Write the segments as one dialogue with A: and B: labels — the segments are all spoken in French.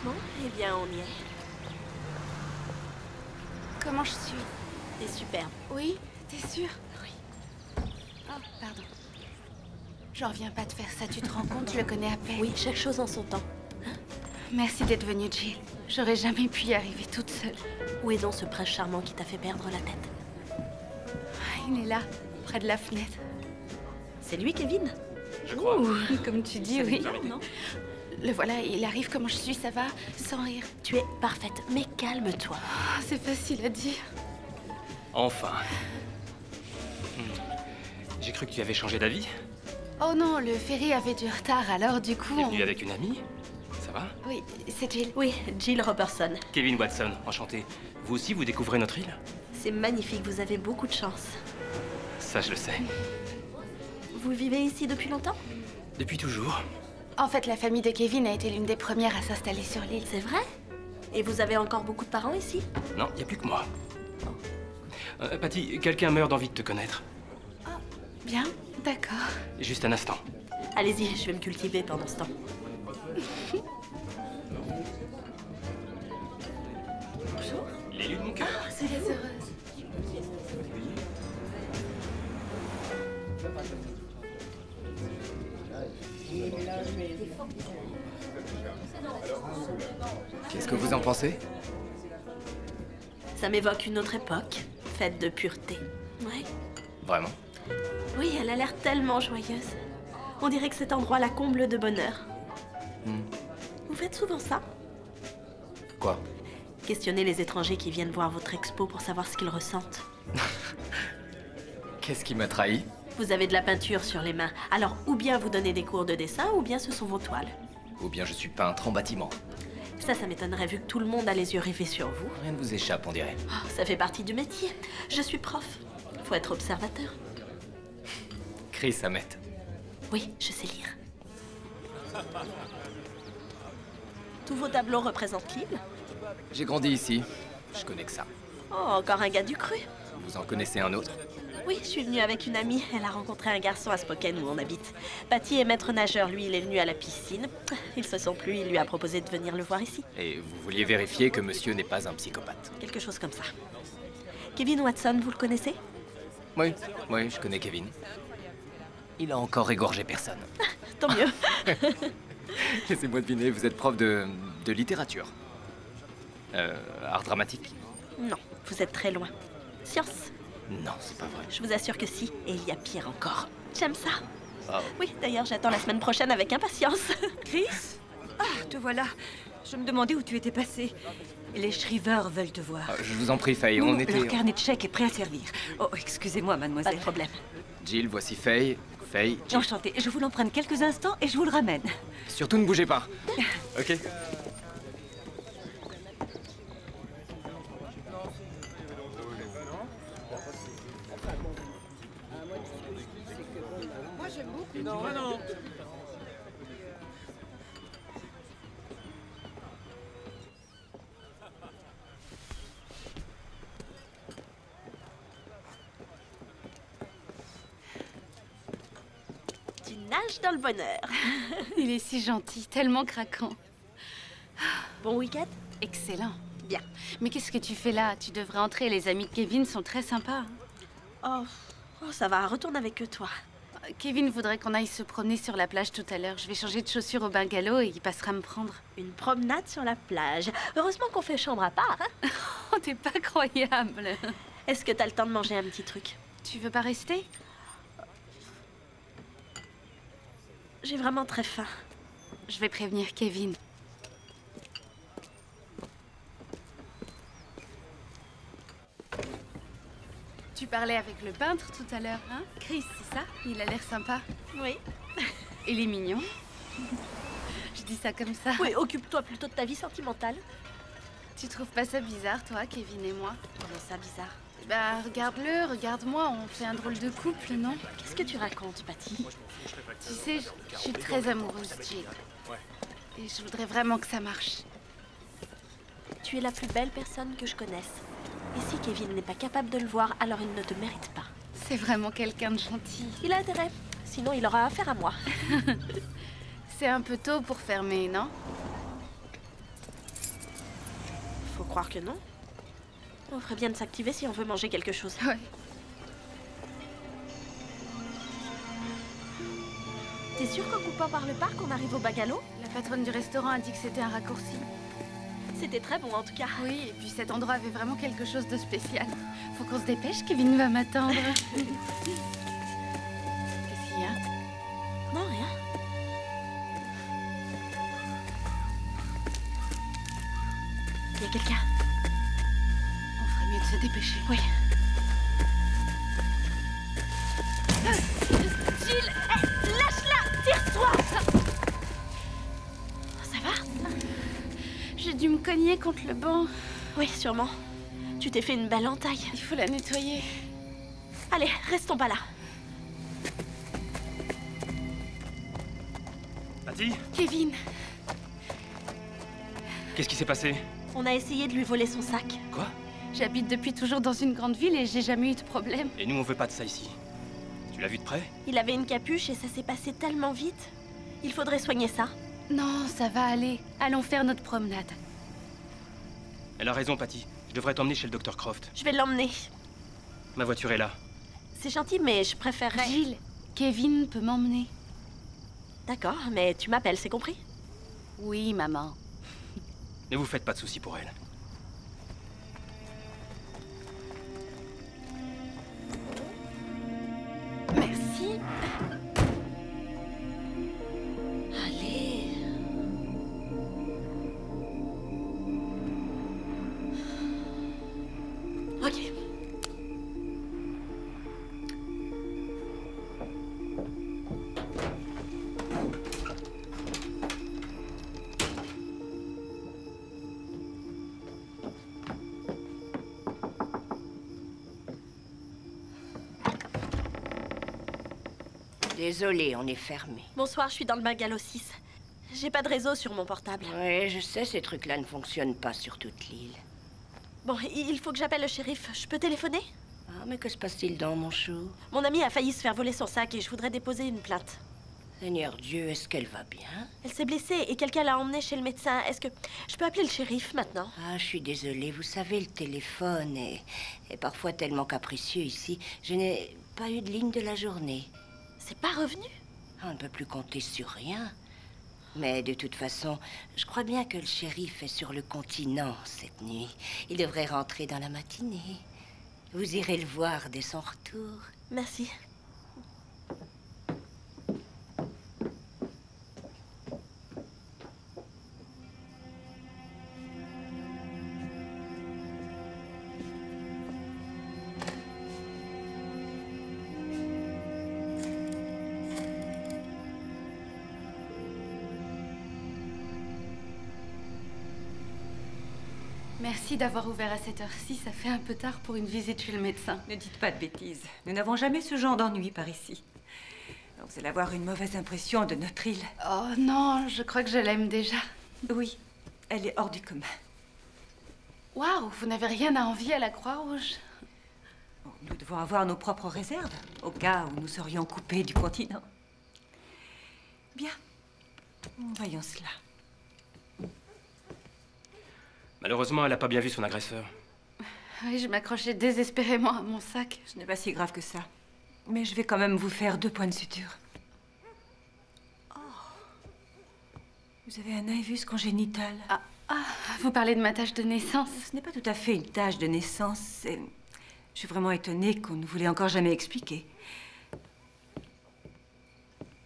A: Bon, eh bien, on y est.
B: Comment je suis?
A: T'es superbe.
B: Oui? T'es sûre?
A: Oui.
B: Oh, pardon. J'en reviens pas de faire ça, tu te rends compte? Je le connais à peine.
A: Oui, chaque chose en son temps.
B: Merci d'être venue, Jill. J'aurais jamais pu y arriver toute seule.
A: Où est donc ce prince charmant qui t'a fait perdre la tête?
B: Il est là, près de la fenêtre.
A: C'est lui, Kevin?
C: Je crois.
B: Ouh, comme tu dis, oui.
A: Non.
B: Le voilà, il arrive comment je suis, ça va? Sans rire.
A: Tu es parfaite, mais calme-toi.
B: Oh, c'est facile à dire.
C: Enfin. J'ai cru que tu avais changé d'avis.
B: Oh non, le ferry avait du retard, alors du coup...
C: T'es venu avec une amie? Ça va?
B: Oui, c'est Jill.
A: Oui, Jill Robertson.
C: Kevin Watson, enchanté. Vous aussi, vous découvrez notre île?
A: C'est magnifique, vous avez beaucoup de chance.
C: Ça, je le sais.
A: Vous vivez ici depuis longtemps?
C: Depuis toujours.
B: En fait, la famille de Kevin a été l'une des premières à s'installer sur l'île.
A: C'est vrai? Et vous avez encore beaucoup de parents ici?
C: Non, y a plus que moi. Patty, quelqu'un meurt d'envie de te connaître.
B: Bien, d'accord.
C: Juste un instant.
A: Allez-y, je vais me cultiver pendant ce temps. Bonjour.
C: L'élu de mon cœur.
A: C'est
B: Très
A: vous.
B: heureuse.
D: Qu'est-ce que vous en pensez?
A: Ça m'évoque une autre époque, faite de pureté. Ouais.
D: Vraiment?
A: Oui, elle a l'air tellement joyeuse. On dirait que cet endroit la comble de bonheur. Vous faites souvent ça?
D: Quoi?
A: Questionnez les étrangers qui viennent voir votre expo pour savoir ce qu'ils ressentent.
D: Qu'est-ce qui m'a trahi?
A: Vous avez de la peinture sur les mains, alors ou bien vous donnez des cours de dessin, ou bien ce sont vos toiles.
D: Ou bien je suis peintre en bâtiment.
A: Ça m'étonnerait vu que tout le monde a les yeux rivés sur vous.
D: Rien ne vous échappe, on dirait.
A: Oh, ça fait partie du métier. Je suis prof. Faut être observateur.
D: Chris Hamet.
A: Oui, je sais lire. Tous vos tableaux représentent l'île?
D: J'ai grandi ici. Je connais que ça.
A: Oh, encore un gars du cru.
D: Vous en connaissez un autre?
A: Oui, je suis venue avec une amie. Elle a rencontré un garçon à Spokane où on habite. Patty est maître nageur. Lui, il est venu à la piscine. Ils se sont plu. Il lui a proposé de venir le voir ici.
D: Et vous vouliez vérifier que monsieur n'est pas un psychopathe?
A: Quelque chose comme ça. Kevin Watson, vous le connaissez?
D: Oui, oui, je connais Kevin. Il a encore égorgé personne.
A: Tant mieux.
D: Laissez-moi deviner, vous êtes prof de littérature. Art dramatique?
A: Non, vous êtes très loin. Science?
D: Non, c'est pas vrai.
A: Je vous assure que si. Et il y a pire encore. J'aime ça.
D: Oh.
A: Oui, d'ailleurs, j'attends la semaine prochaine avec impatience.
E: Chris? Ah, te voilà. Je me demandais où tu étais passé. Les Shrivers veulent te voir.
D: Je vous en prie, Faye, on était...
E: Leur carnet de chèques est prêt à servir. Oh, excusez-moi,
A: Pas
E: mademoiselle.
A: de problème.
D: Jill, voici Faye. Faye, Jill.
E: Enchantée. Je vous l'emprunte quelques instants et je vous le ramène.
D: Surtout ne bougez pas. Ok?
A: Tu nages dans le bonheur.
B: Il est si gentil, tellement craquant.
A: Bon week-end?
B: Excellent.
A: Bien.
B: Mais qu'est-ce que tu fais là? Tu devrais entrer, les amis de Kevin sont très sympas.
A: Oh, ça va, retourne avec eux, toi.
B: Kevin voudrait qu'on aille se promener sur la plage tout à l'heure. Je vais changer de chaussures au bungalow et il passera me prendre.
A: Une promenade sur la plage. Heureusement qu'on fait chambre à part, hein?
B: Oh, t'es pas croyable.
A: Est-ce que t'as le temps de manger un petit truc?
B: Tu veux pas rester?
A: J'ai vraiment très faim.
B: Je vais prévenir Kevin. Tu parlais avec le peintre tout à l'heure, hein? Chris, c'est ça? Il a l'air sympa.
A: Oui.
B: Il est mignon. Je dis ça comme ça.
A: Oui, occupe-toi plutôt de ta vie sentimentale.
B: Tu trouves pas ça bizarre, toi, Kevin et moi?
A: Comment ça, bizarre?
B: Bah, regarde-le, regarde-moi, on fait un drôle de couple, non?
A: Qu'est-ce que tu racontes, Patty?
B: Tu sais, je suis très amoureuse, Jill. Et je voudrais vraiment que ça marche.
A: Tu es la plus belle personne que je connaisse. Et si Kevin n'est pas capable de le voir, alors il ne te mérite pas.
B: C'est vraiment quelqu'un de gentil.
A: Il a intérêt. Sinon, il aura affaire à moi.
B: C'est un peu tôt pour fermer, non?
A: Faut croire que non. On ferait bien de s'activer si on veut manger quelque chose.
B: Ouais.
A: T'es sûr qu'en coupant par le parc, on arrive au bungalow?
B: La patronne du restaurant a dit que c'était un raccourci.
A: C'était très bon en tout cas.
B: Oui, et puis cet endroit avait vraiment quelque chose de spécial. Faut qu'on se dépêche, Kevin va m'attendre. Qu'est-ce qu'il y a?
A: Non, rien. Il y a quelqu'un.
B: On ferait mieux de se dépêcher.
A: Oui. Jill, hey, lâche-la! Tire-toi! Ça va?
B: J'ai dû me cogner contre le banc.
A: Oui, sûrement. Tu t'es fait une belle entaille.
B: Il faut la nettoyer.
A: Allez, restons pas là.
C: Patty,
B: Kevin,
C: qu'est-ce qui s'est passé?
A: On a essayé de lui voler son sac.
C: Quoi?
B: j'habite depuis toujours dans une grande ville et j'ai jamais eu de problème.
C: Et nous, on veut pas de ça ici. Tu l'as vu de près?
A: Il avait une capuche et ça s'est passé tellement vite. Il faudrait soigner ça.
B: Non, ça va aller. Allons faire notre promenade.
C: Elle a raison, Patty. Je devrais t'emmener chez le docteur Croft.
A: Je vais l'emmener.
C: Ma voiture est là.
A: C'est gentil, mais je préférerais...
B: Jill, Kevin peut m'emmener.
A: D'accord, mais tu m'appelles, c'est compris?
B: Oui, maman.
C: Ne vous faites pas de soucis pour elle.
B: Merci.
A: Allez. Ok.
F: Désolée, on est fermé.
A: Bonsoir, je suis dans le bungalow 6. J'ai pas de réseau sur mon portable.
F: Oui, je sais, ces trucs-là ne fonctionnent pas sur toute l'île.
A: Bon, il faut que j'appelle le shérif. Je peux téléphoner?
F: Ah, mais que se passe-t-il dans mon chou?
A: Mon amie a failli se faire voler son sac et je voudrais déposer une plainte.
F: Seigneur Dieu, est-ce qu'elle va bien?
A: Elle s'est blessée et quelqu'un l'a emmenée chez le médecin. Est-ce que je peux appeler le shérif maintenant?
F: Ah, je suis désolée, vous savez, le téléphone est parfois tellement capricieux ici. Je n'ai pas eu de ligne de la journée.
A: C'est pas revenu?
F: On ne peut plus compter sur rien. Mais de toute façon, je crois bien que le shérif est sur le continent cette nuit. Il devrait rentrer dans la matinée. Vous irez le voir dès son retour.
A: Merci.
B: Merci d'avoir ouvert à cette heure-ci. Ça fait un peu tard pour une visite chez le médecin.
E: Ne dites pas de bêtises. Nous n'avons jamais ce genre d'ennui par ici. Vous allez avoir une mauvaise impression de notre île.
B: Oh non, je crois que je l'aime déjà.
E: Oui, elle est hors du commun.
B: Waouh, vous n'avez rien à envier à la Croix-Rouge.
E: Bon, nous devons avoir nos propres réserves, au cas où nous serions coupés du continent. Bien, voyons cela.
C: Malheureusement, elle a pas bien vu son agresseur.
B: Oui, je m'accrochais désespérément à mon sac.
E: Ce n'est pas si grave que ça. Mais je vais quand même vous faire 2 points de suture. Oh. Vous avez un nevus congénital.
B: Vous parlez de ma tâche de naissance.
E: Ce n'est pas tout à fait une tâche de naissance. Je suis vraiment étonnée qu'on ne vous l'ait encore jamais expliqué.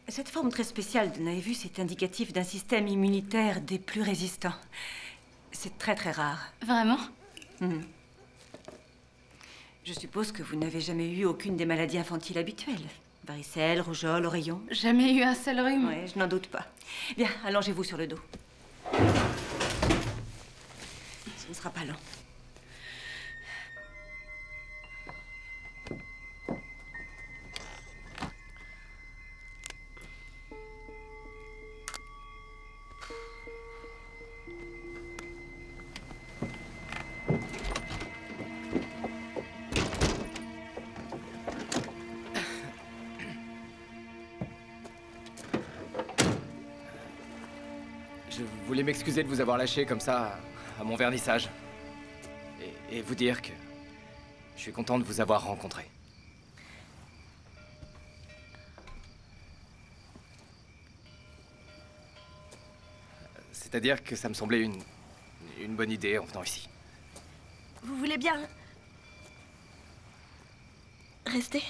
E: Cette forme très spéciale de naevus est indicative d'un système immunitaire des plus résistants. C'est très très rare.
B: Vraiment?
E: Je suppose que vous n'avez jamais eu aucune des maladies infantiles habituelles. Varicelle, rougeole, oreillon.
B: Jamais eu un seul rhume.
E: Oui, je n'en doute pas. Bien, allongez-vous sur le dos. Ce ne sera pas long.
D: Je voulais m'excuser de vous avoir lâché comme ça à mon vernissage. Et vous dire que je suis content de vous avoir rencontré. C'est-à-dire que ça me semblait une bonne idée en venant ici.
A: Vous voulez bien... rester?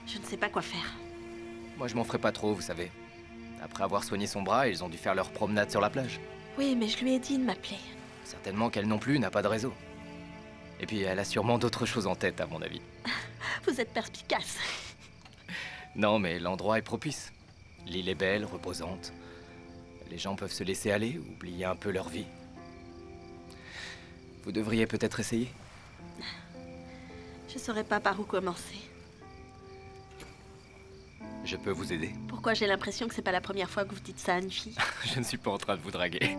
A: Je ne sais pas quoi faire.
D: Moi, je m'en ferai pas trop, vous savez. Après avoir soigné son bras, ils ont dû faire leur promenade sur la plage.
A: Oui, mais je lui ai dit de m'appeler.
D: Certainement qu'elle non plus n'a pas de réseau. Et puis, elle a sûrement d'autres choses en tête, à mon avis.
A: Vous êtes perspicace.
D: Non, mais l'endroit est propice. L'île est belle, reposante. Les gens peuvent se laisser aller, oublier un peu leur vie. Vous devriez peut-être essayer.
A: Je saurais pas par où commencer.
D: Je peux vous aider.
A: Pourquoi j'ai l'impression que c'est pas la première fois que vous dites ça à une fille?
D: Je ne suis pas en train de vous draguer.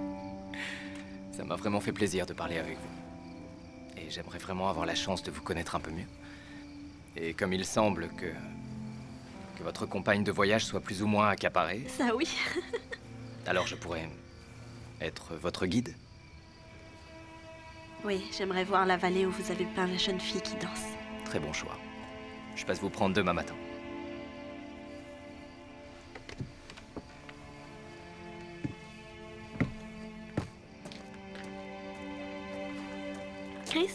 D: Ça m'a vraiment fait plaisir de parler avec vous. Et j'aimerais vraiment avoir la chance de vous connaître un peu mieux. Et comme il semble que votre compagne de voyage soit plus ou moins accaparée,
A: Ça oui.
D: alors je pourrais être votre guide.
A: Oui, j'aimerais voir la vallée où vous avez peint la jeune fille qui danse.
D: Très bon choix. Je passe vous prendre demain matin.
A: Chris?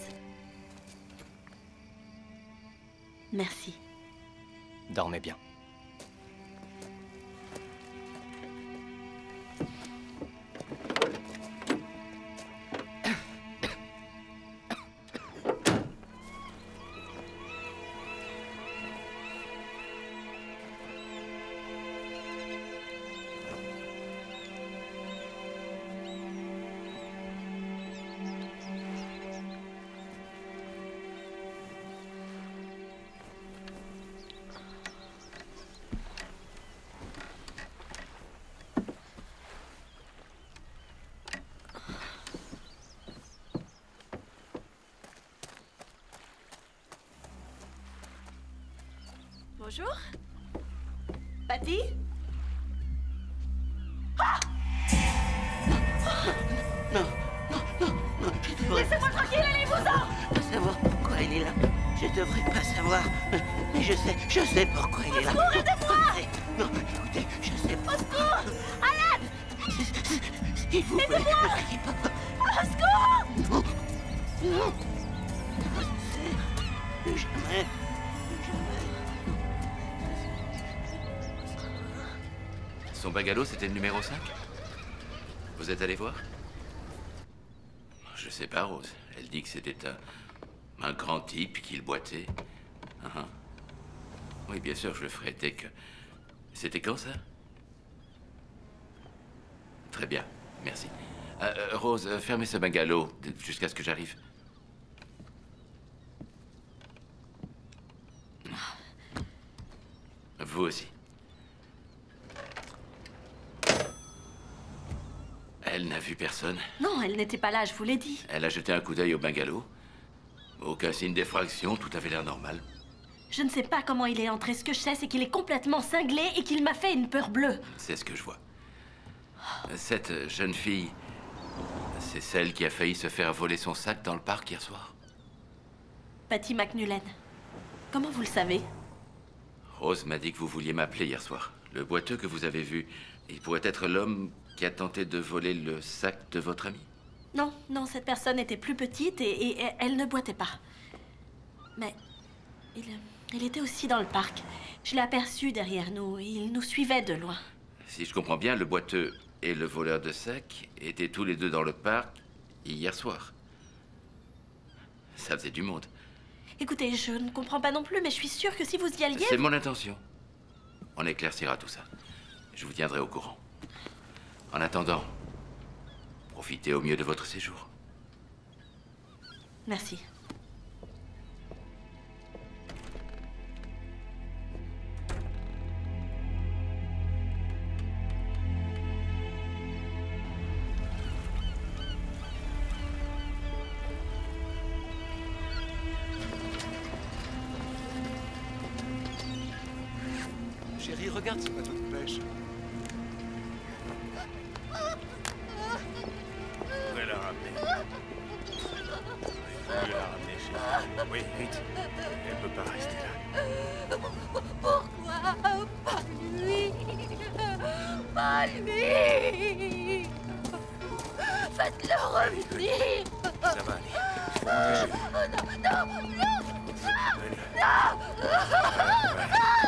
A: Merci.
D: Dormez bien.
A: Bonjour. Patty?
G: Laissez-moi tranquille, allez-vous-en! Pas savoir pourquoi elle est là. Je devrais pas savoir. Mais je sais pourquoi elle est là.
A: secours, aidez-moi!
G: Non, écoutez, je sais pas.
A: Au secours! Alan!
G: S'il vous plaît, ne criez pas.
A: Au secours!
G: Non. Non. C'est jamais.
H: Son bungalow, c'était le numéro 5? Vous êtes allé voir? Je sais pas, Rose. Elle dit que c'était un grand type qui le boitait. Ah. Oui, bien sûr, je le ferai dès que... C'était quand, ça? Très bien, merci. Rose, fermez ce bungalow jusqu'à ce que j'arrive. Vous aussi. Elle n'a vu personne.
A: Non, elle n'était pas là, je vous l'ai dit.
H: Elle a jeté un coup d'œil au bungalow. Aucun signe d'effraction, tout avait l'air normal.
A: Je ne sais pas comment il est entré. Ce que je sais, c'est qu'il est complètement cinglé et qu'il m'a fait une peur bleue.
H: C'est ce que je vois. Cette jeune fille, c'est celle qui a failli se faire voler son sac dans le parc hier soir?
A: Patty McNullen. Comment vous le savez?
H: Rose m'a dit que vous vouliez m'appeler hier soir. Le boiteux que vous avez vu, il pourrait être l'homme qui a tenté de voler le sac de votre ami?
A: Non, non, cette personne était plus petite et elle ne boitait pas. Mais il était aussi dans le parc. Je l'ai aperçu derrière nous et il nous suivait de loin.
H: Si je comprends bien, le boiteux et le voleur de sac étaient tous les deux dans le parc hier soir. Ça faisait du monde.
A: Écoutez, je ne comprends pas non plus, mais je suis sûre que si vous y alliez...
H: C'est mon intention. On éclaircira tout ça. Je vous tiendrai au courant. En attendant, profitez au mieux de votre séjour.
A: Merci.
I: Chérie, regarde ce bateau de pêche.
F: Ali! Faites-le revenir!
I: Ça va aller.
F: Non!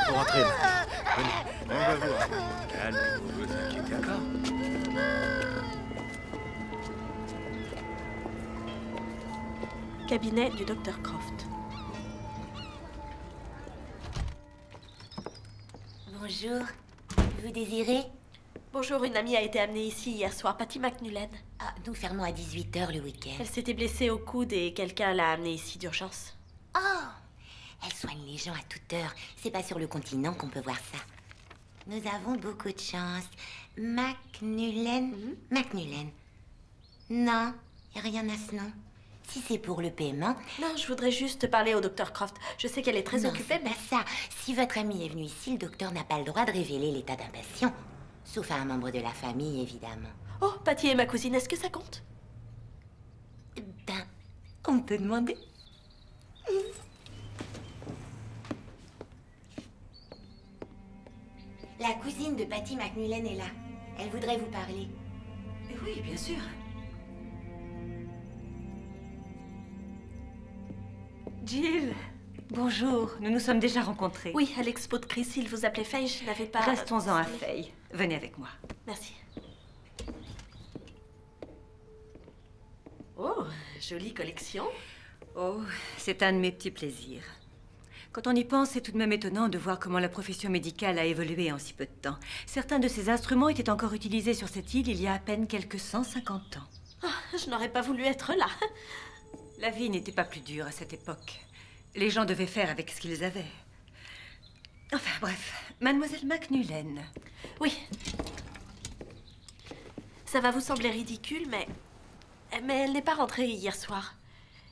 I: Faut rentrer maintenant. Venez, on va voir. Calmez-vous, vous inquiétez pas.
A: Cabinet du docteur Croft.
F: Bonjour. Vous désirez?
A: Bonjour, une amie a été amenée ici hier soir, Patty McNullen.
F: Ah, nous fermons à 18 h le week-end.
A: Elle s'était blessée au coude et quelqu'un l'a amenée ici d'urgence.
F: Oh! Elle soigne les gens à toute heure. C'est pas sur le continent qu'on peut voir ça. Nous avons beaucoup de chance. McNullen? McNullen. Non, y a rien à ce nom. Si c'est pour le paiement...
A: Non, je voudrais juste parler au docteur Croft. Je sais qu'elle est très occupée,
F: mais... pas ça. Si votre amie est venue ici, le docteur n'a pas le droit de révéler l'état d'un patient. Sauf à un membre de la famille, évidemment.
A: Oh, Patty est ma cousine, est-ce que ça compte?
F: Ben, on peut demander. La cousine de Patty McNullen est là. Elle voudrait vous parler.
E: Oui, bien sûr. Jill, bonjour. Nous nous sommes déjà rencontrés.
A: Oui, à l'expo de Chris, il vous appelait Faye, je n'avais pas...
E: Restons-en à Faye. Venez avec moi.
A: Merci. Oh, jolie collection.
E: Oh, c'est un de mes petits plaisirs. Quand on y pense, c'est tout de même étonnant de voir comment la profession médicale a évolué en si peu de temps. Certains de ces instruments étaient encore utilisés sur cette île il y a à peine quelques 150 ans.
A: Oh, je n'aurais pas voulu être là.
E: La vie n'était pas plus dure à cette époque. Les gens devaient faire avec ce qu'ils avaient. Enfin, bref. Mademoiselle McNullen.
A: Oui. Ça va vous sembler ridicule, mais elle n'est pas rentrée hier soir.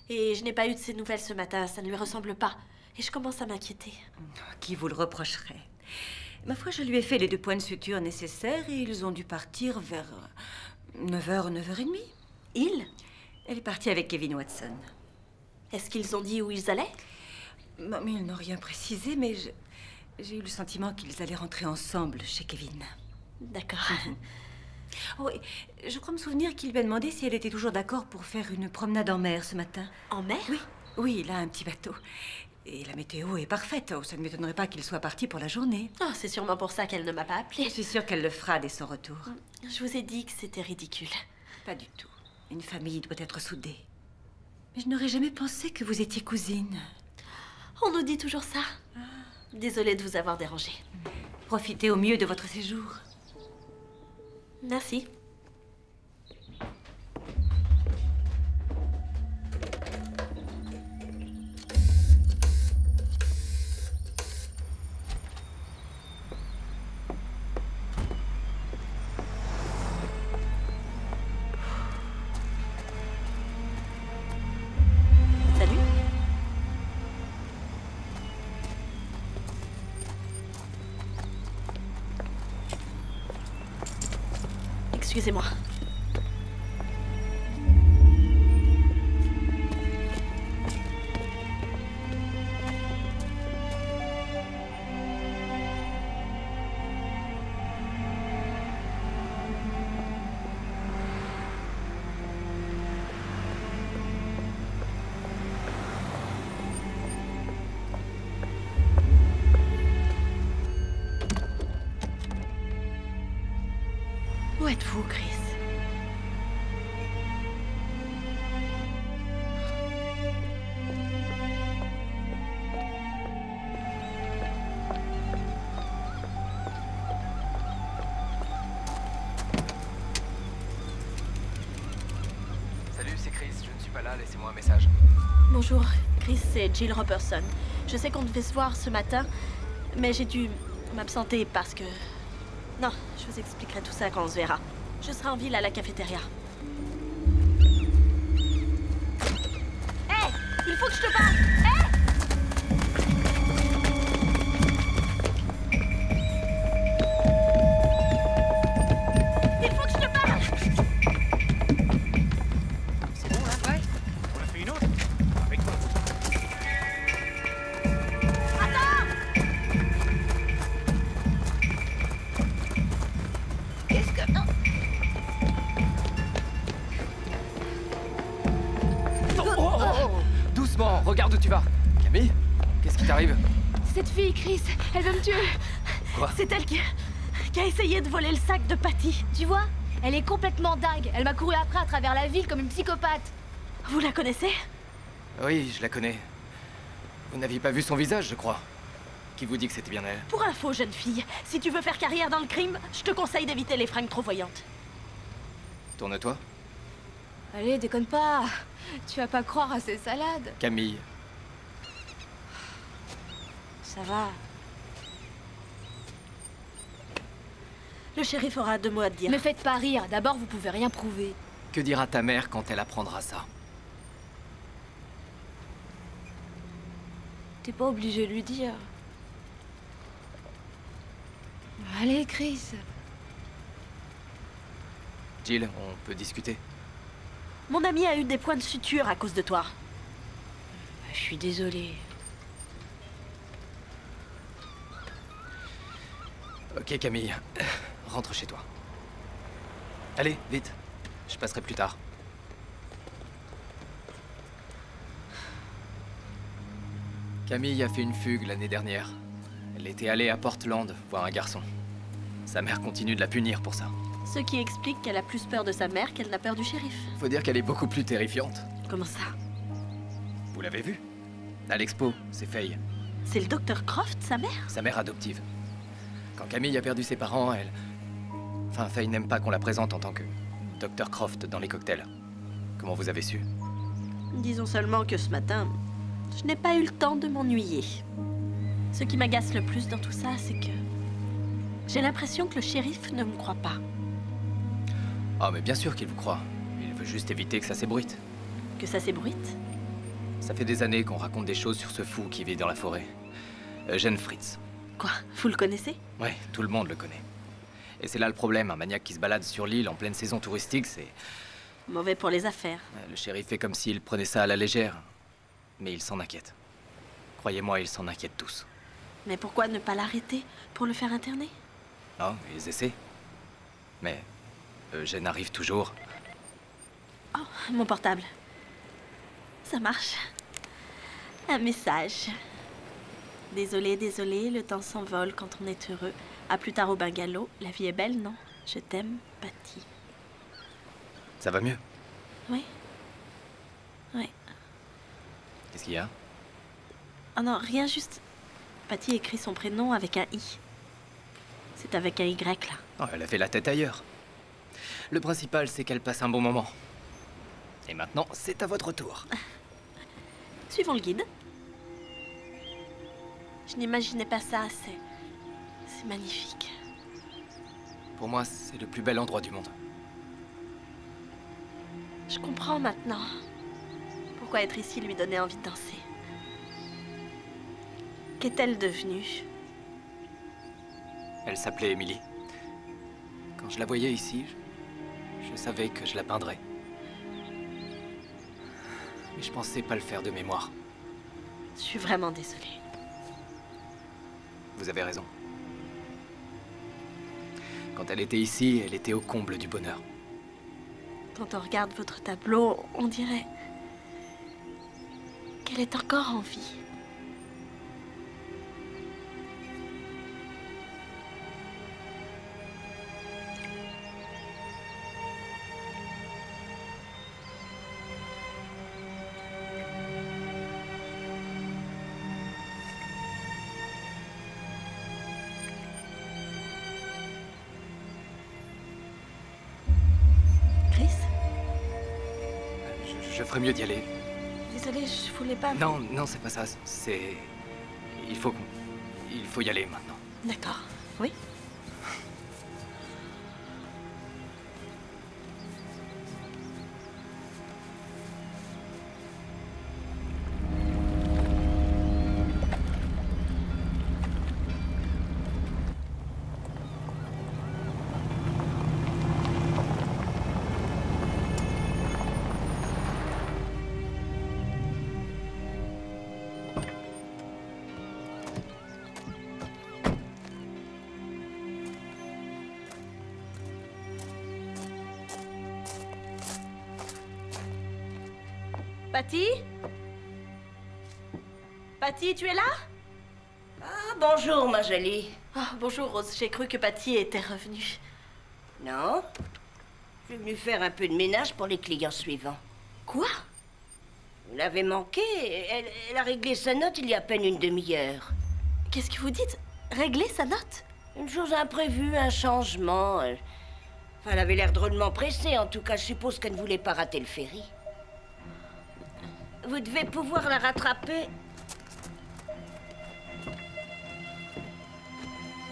A: Et je n'ai pas eu de ses nouvelles ce matin. Ça ne lui ressemble pas. Et je commence à m'inquiéter.
E: Qui vous le reprocherait? Ma foi, je lui ai fait les 2 points de suture nécessaires et ils ont dû partir vers 9h, 9h30.
A: Il?
E: Elle est partie avec Kevin Watson.
A: Est-ce qu'ils ont dit où ils allaient?
E: Non, mais ils n'ont rien précisé, mais j'ai eu le sentiment qu'ils allaient rentrer ensemble chez Kevin.
A: D'accord.
E: Oh, et je crois me souvenir qu'il lui a demandé si elle était toujours d'accord pour faire une promenade en mer ce matin.
A: En mer?
E: Oui, oui, il a un petit bateau. Et la météo est parfaite. Oh, ça ne m'étonnerait pas qu'il soit parti pour la journée.
A: Oh, c'est sûrement pour ça qu'elle ne m'a pas appelée.
E: Je suis sûre qu'elle le fera dès son retour.
A: Je vous ai dit que c'était ridicule.
E: Pas du tout. Une famille doit être soudée. Mais je n'aurais jamais pensé que vous étiez cousine.
A: On nous dit toujours ça. Désolée de vous avoir dérangé.
E: Profitez au mieux de votre séjour.
A: Merci. Excusez-moi. Où êtes-vous, Chris?
D: Salut, c'est Chris. Je ne suis pas là. Laissez-moi un message.
A: Bonjour, Chris, c'est Jill Robertson. Je sais qu'on devait se voir ce matin, mais j'ai dû m'absenter parce que... Non, je vous expliquerai tout ça quand on se verra. Je serai en ville à la cafétéria. Hé! Il faut que je te parle! Hé! Il faut que je te parle!
I: C'est bon, là? Ouais. On a fait une autre? Avec toi.
F: Attends!
D: tu vas? Camille? Qu'est-ce qui t'arrive?
B: Cette fille, Chris, elle veut me tuer.
D: Quoi?
A: C'est elle qui a essayé de voler le sac de Patty.
B: Tu vois? Elle est complètement dingue. Elle m'a couru après à travers la ville comme une psychopathe.
A: Vous la connaissez?
D: Oui, je la connais. Vous n'aviez pas vu son visage, je crois. Qui vous dit que c'était bien elle?
A: Pour info, jeune fille, si tu veux faire carrière dans le crime, je te conseille d'éviter les fringues trop voyantes.
D: Tourne-toi.
B: Allez, déconne pas. Tu vas pas croire à ces salades.
D: Camille.
A: Ça va. Le shérif aura 2 mots à te dire.
B: Me faites pas rire. D'abord, vous pouvez rien prouver.
D: Que dira ta mère quand elle apprendra ça?
B: T'es pas obligé de lui dire. Allez, Chris.
D: Jill, on peut discuter?
A: Mon ami a eu des points de suture à cause de toi.
B: Je suis désolée.
D: Ok, Camille. Rentre chez toi. Allez, vite. Je passerai plus tard. Camille a fait une fugue l'année dernière. Elle était allée à Portland voir un garçon. Sa mère continue de la punir pour ça.
A: Ce qui explique qu'elle a plus peur de sa mère qu'elle n'a peur du shérif.
D: Faut dire qu'elle est beaucoup plus terrifiante.
A: Comment ça?
D: Vous l'avez vu? À l'expo, c'est Faye.
A: C'est le docteur Croft, sa mère?
D: Sa mère adoptive. Quand Camille a perdu ses parents, elle... Enfin, Faye n'aime pas qu'on la présente en tant que Dr. Croft dans les cocktails. Comment vous avez su?
A: Disons seulement que ce matin, je n'ai pas eu le temps de m'ennuyer. Ce qui m'agace le plus dans tout ça, c'est que... j'ai l'impression que le shérif ne me croit pas.
D: Ah, mais bien sûr qu'il vous croit. Il veut juste éviter que ça s'ébruite.
A: Que ça s'ébruite?
D: Ça fait des années qu'on raconte des choses sur ce fou qui vit dans la forêt. Eugène Fritz.
A: Quoi? Vous le connaissez?
D: Ouais, tout le monde le connaît. Et c'est là le problème, un maniaque qui se balade sur l'île en pleine saison touristique, c'est...
A: Mauvais pour les affaires.
D: Le shérif fait comme s'il prenait ça à la légère. Mais il s'en inquiète. Croyez-moi, ils s'en inquiètent tous.
A: Mais pourquoi ne pas l'arrêter pour le faire interner?
D: Non, ils essaient. Mais Eugène arrive toujours.
A: Oh, mon portable. Ça marche. Un message. Désolé, désolé, le temps s'envole quand on est heureux. À plus tard au bungalow. La vie est belle, non? Je t'aime, Patty.
D: Ça va mieux?
A: Oui. Oui.
D: Qu'est-ce qu'il y a?
A: Oh non, rien, juste... Patty écrit son prénom avec un I. C'est avec un Y, là.
D: Oh, elle a fait la tête ailleurs. Le principal, c'est qu'elle passe un bon moment. Et maintenant, c'est à votre tour.
A: Suivons le guide. Je n'imaginais pas ça, c'est magnifique.
D: Pour moi, c'est le plus bel endroit du monde.
A: Je comprends maintenant pourquoi être ici lui donnait envie de danser. Qu'est-elle devenue?
D: Elle s'appelait Emily. Quand je la voyais ici, je savais que je la peindrais. Mais je pensais pas le faire de mémoire.
A: Je suis vraiment désolée.
D: Vous avez raison. Quand elle était ici, elle était au comble du bonheur.
A: Quand on regarde votre tableau, on dirait qu'elle est encore en vie.
D: Je ferais mieux d'y aller.
A: Désolée, je voulais pas...
D: Non, non, c'est pas ça. C'est... Il faut y aller maintenant.
A: D'accord, oui. Patty? Patty, tu es là?
F: Ah, bonjour, ma jolie.
A: Oh, bonjour, Rose. J'ai cru que Patty était revenue.
F: Non? Je suis venue faire un peu de ménage pour les clients suivants.
A: Quoi?
F: Vous l'avez manqué. Elle a réglé sa note il y a à peine une demi-heure.
A: Qu'est-ce que vous dites? Régler sa note?
F: Une chose imprévue, un changement. Enfin, elle avait l'air drôlement pressée. En tout cas, je suppose qu'elle ne voulait pas rater le ferry. Vous devez pouvoir la rattraper.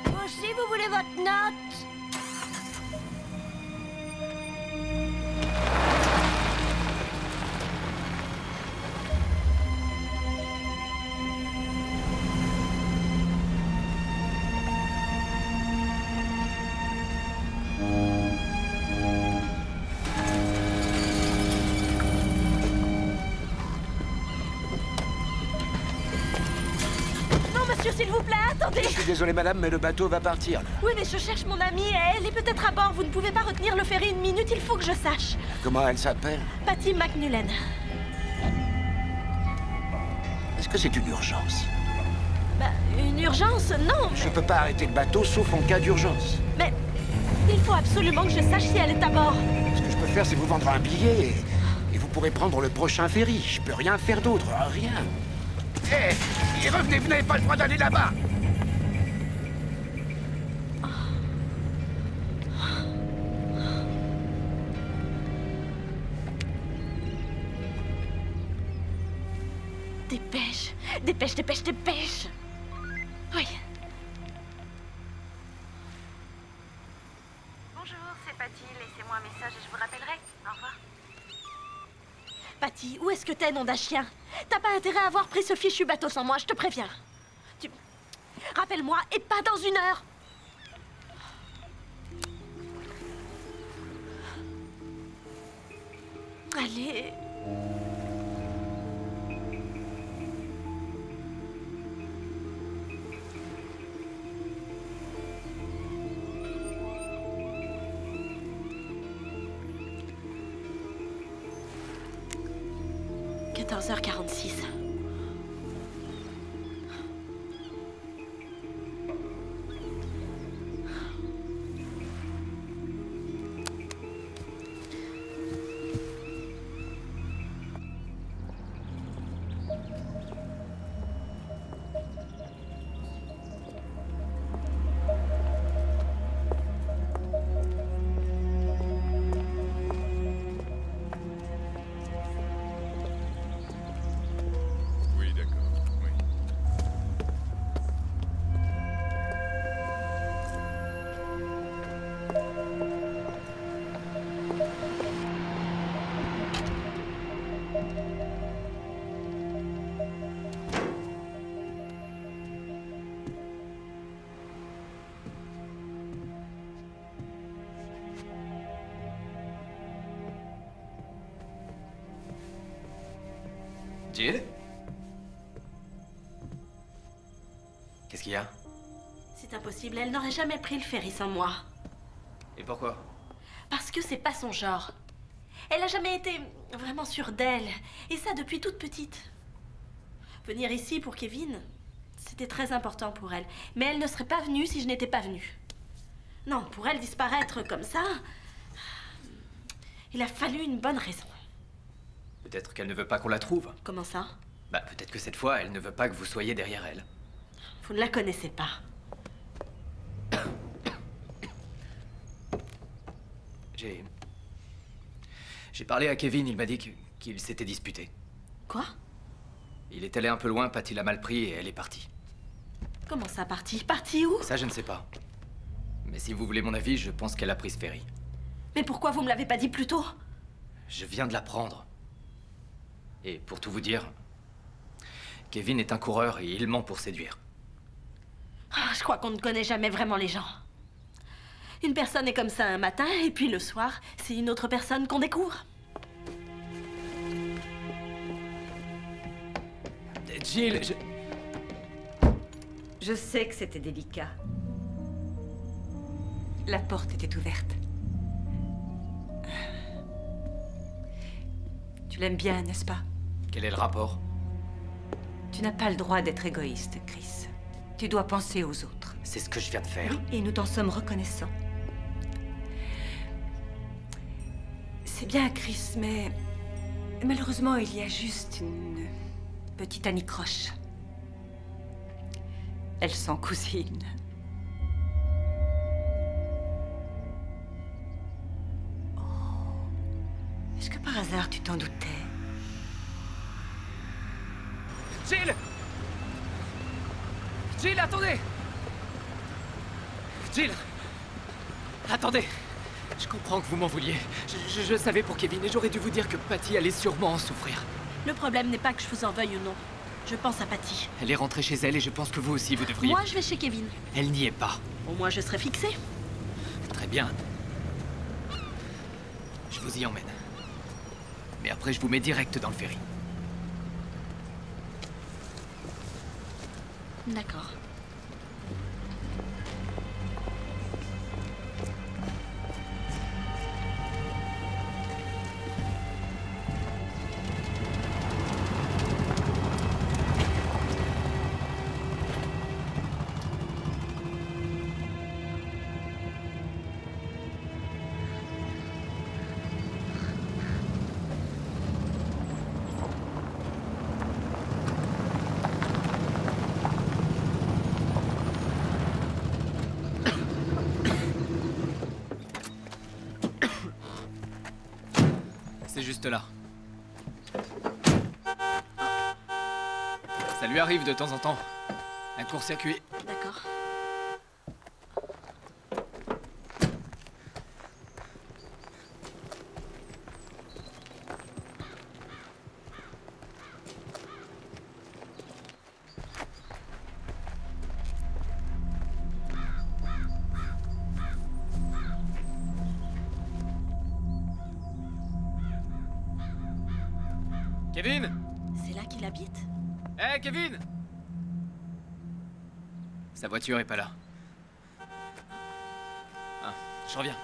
F: Vous aussi, vous voulez votre note?
A: S'il vous plaît, attendez!
I: Je suis désolé, madame, mais le bateau va partir.
A: Oui, mais je cherche mon amie et elle est peut-être à bord. Vous ne pouvez pas retenir le ferry une minute, il faut que je sache.
I: Comment elle s'appelle?
A: Patty McNullen.
I: Est-ce que c'est une urgence?
A: Bah, une urgence? Non, mais...
I: Je peux pas arrêter le bateau sauf en cas d'urgence.
A: Mais il faut absolument que je sache si elle est à bord.
I: Ce que je peux faire, c'est vous vendre un billet et vous pourrez prendre le prochain ferry. Je peux rien faire d'autre, rien. Hé, revenez, vous n'avez pas le droit d'aller là-bas.
A: Dépêche, dépêche, dépêche, dépêche. Oui.
B: Bonjour, c'est Patty. Laissez-moi un message et je vous rappellerai. Au revoir.
A: Patty, où est-ce que t'es, nom d'un chien? T'as pas intérêt à avoir pris ce fichu bateau sans moi, je te préviens. Rappelle-moi, et pas dans une heure. Allez. h46.
D: Jill? Qu'est-ce qu'il y a?
A: C'est impossible, elle n'aurait jamais pris le ferry sans moi.
D: Et pourquoi?
A: Parce que c'est pas son genre. Elle a jamais été vraiment sûre d'elle. Et ça depuis toute petite. Venir ici pour Kevin, c'était très important pour elle. Mais elle ne serait pas venue si je n'étais pas venue. Non, pour elle disparaître comme ça, il a fallu une bonne raison.
D: Peut-être qu'elle ne veut pas qu'on la trouve.
A: Comment ça?
D: Bah, peut-être que cette fois, elle ne veut pas que vous soyez derrière elle.
A: Vous ne la connaissez pas.
D: J'ai parlé à Kevin, il m'a dit qu'il s'était disputé.
A: Quoi?
D: Il est allé un peu loin, Patty l'a mal pris et elle est partie.
A: Comment ça, partie? Partie où?
D: Ça, je ne sais pas. Mais si vous voulez mon avis, je pense qu'elle a pris ce ferry.
A: Mais pourquoi vous me l'avez pas dit plus tôt?
D: Je viens de l'apprendre. Et pour tout vous dire, Kevin est un coureur et il ment pour séduire.
A: Ah, je crois qu'on ne connaît jamais vraiment les gens. Une personne est comme ça un matin, et puis le soir, c'est une autre personne qu'on découvre.
D: Jill,
E: Je sais que c'était délicat. La porte était ouverte. Tu l'aimes bien, n'est-ce pas?
D: Quel est le rapport?
E: Tu n'as pas le droit d'être égoïste, Chris. Tu dois penser aux autres.
D: C'est ce que je viens de faire.
E: Oui, et nous t'en sommes reconnaissants. C'est bien, Chris, mais... malheureusement, il y a juste une petite anicroche. Elles sont cousines. Oh. Est-ce que par hasard, tu t'en doutais?
D: Jill! Jill, attendez! Jill! Attendez! Je comprends que vous m'en vouliez. Je savais pour Kevin et j'aurais dû vous dire que Patty allait sûrement en souffrir.
A: Le problème n'est pas que je vous en veuille ou non. Je pense à Patty.
D: Elle est rentrée chez elle et je pense que vous aussi, vous devriez...
A: Moi, je vais chez Kevin.
D: Elle n'y est pas.
A: Au moins, je serai fixée.
D: Très bien. Je vous y emmène. Mais après, je vous mets direct dans le ferry.
A: D'accord.
D: C'est juste là. Ça lui arrive de temps en temps. Un court-circuit.
A: D'accord.
D: Kevin!
A: C'est là qu'il habite?
D: Hé, Kevin! Sa voiture est pas là. Ah, je reviens.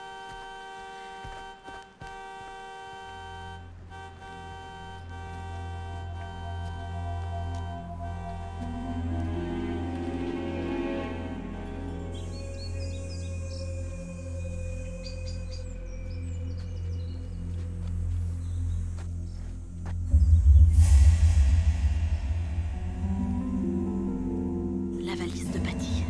A: La valise de Patty.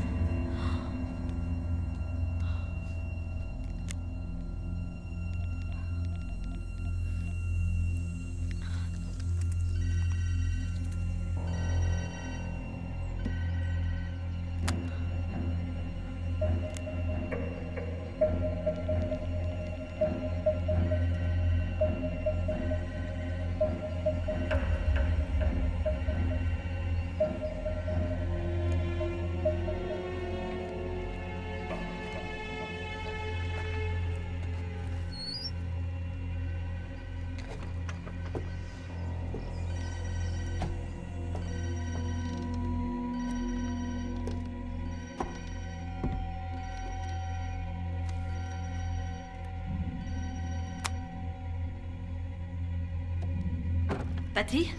A: Patty?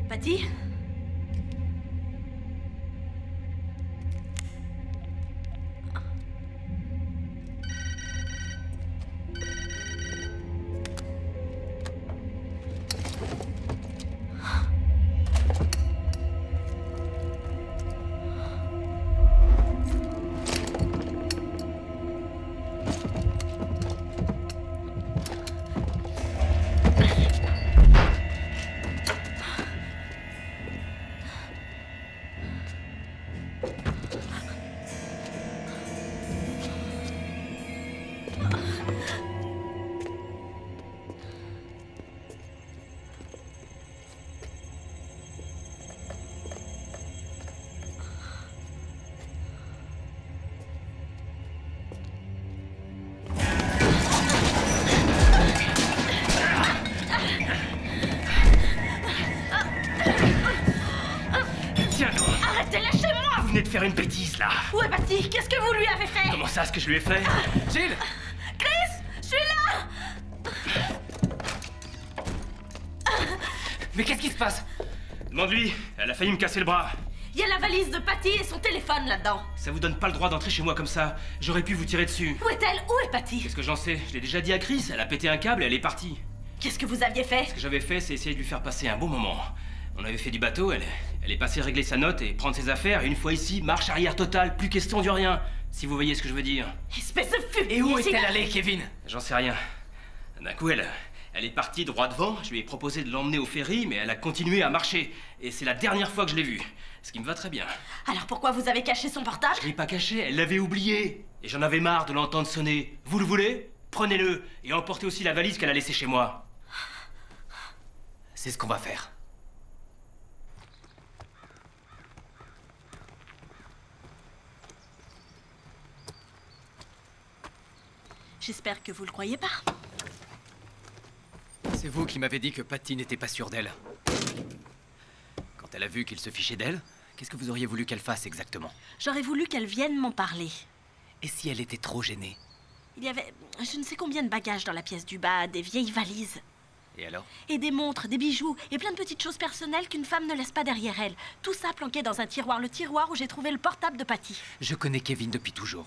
A: Patty?
C: Vous venez de faire une bêtise, là.
A: Où est Patty? Qu'est-ce que vous lui avez fait?
C: Comment ça, ce que je lui ai fait?
D: Jill!
A: Chris! Je suis là!
C: Mais qu'est-ce qui se passe? Demande-lui, elle a failli me casser le bras.
A: Il y a la valise de Patty et son téléphone là-dedans.
C: Ça vous donne pas le droit d'entrer chez moi comme ça. J'aurais pu vous tirer dessus.
A: Où est-elle? Où est Patty?
C: Qu'est-ce que j'en sais? Je l'ai déjà dit à Chris, elle a pété un câble et elle est partie.
A: Qu'est-ce que vous aviez fait?
C: Ce que j'avais fait, c'est essayer de lui faire passer un bon moment. On avait fait du bateau, elle est passée régler sa note et prendre ses affaires, et une fois ici, marche arrière totale, plus question du rien. Si vous voyez ce que je veux dire.
A: Espèce de fumier!
C: Et où est-elle allée, Kevin? J'en sais rien. D'un coup, elle est partie droit devant, je lui ai proposé de l'emmener au ferry, mais elle a continué à marcher. Et c'est la dernière fois que je l'ai vue. Ce qui me va très bien.
A: Alors pourquoi vous avez caché son portable?
C: Je l'ai pas caché, elle l'avait oublié. Et j'en avais marre de l'entendre sonner. Vous le voulez? Prenez-le, et emportez aussi la valise qu'elle a laissée chez moi. C'est ce qu'on va faire.
A: J'espère que vous le croyez pas.
D: C'est vous qui m'avez dit que Patty n'était pas sûre d'elle. Quand elle a vu qu'il se fichait d'elle, qu'est-ce que vous auriez voulu qu'elle fasse exactement?
A: J'aurais voulu qu'elle vienne m'en parler.
D: Et si elle était trop gênée?
A: Il y avait je ne sais combien de bagages dans la pièce du bas, des vieilles valises.
D: Et alors?
A: Et des montres, des bijoux, et plein de petites choses personnelles qu'une femme ne laisse pas derrière elle. Tout ça planqué dans un tiroir, le tiroir où j'ai trouvé le portable de Patty.
D: Je connais Kevin depuis toujours.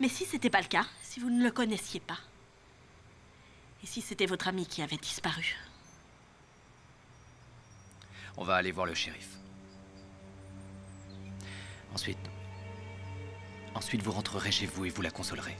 A: Mais si c'était pas le cas, si vous ne le connaissiez pas, et si c'était votre ami qui avait disparu?
D: On va aller voir le shérif. Ensuite, vous rentrerez chez vous et vous la consolerez.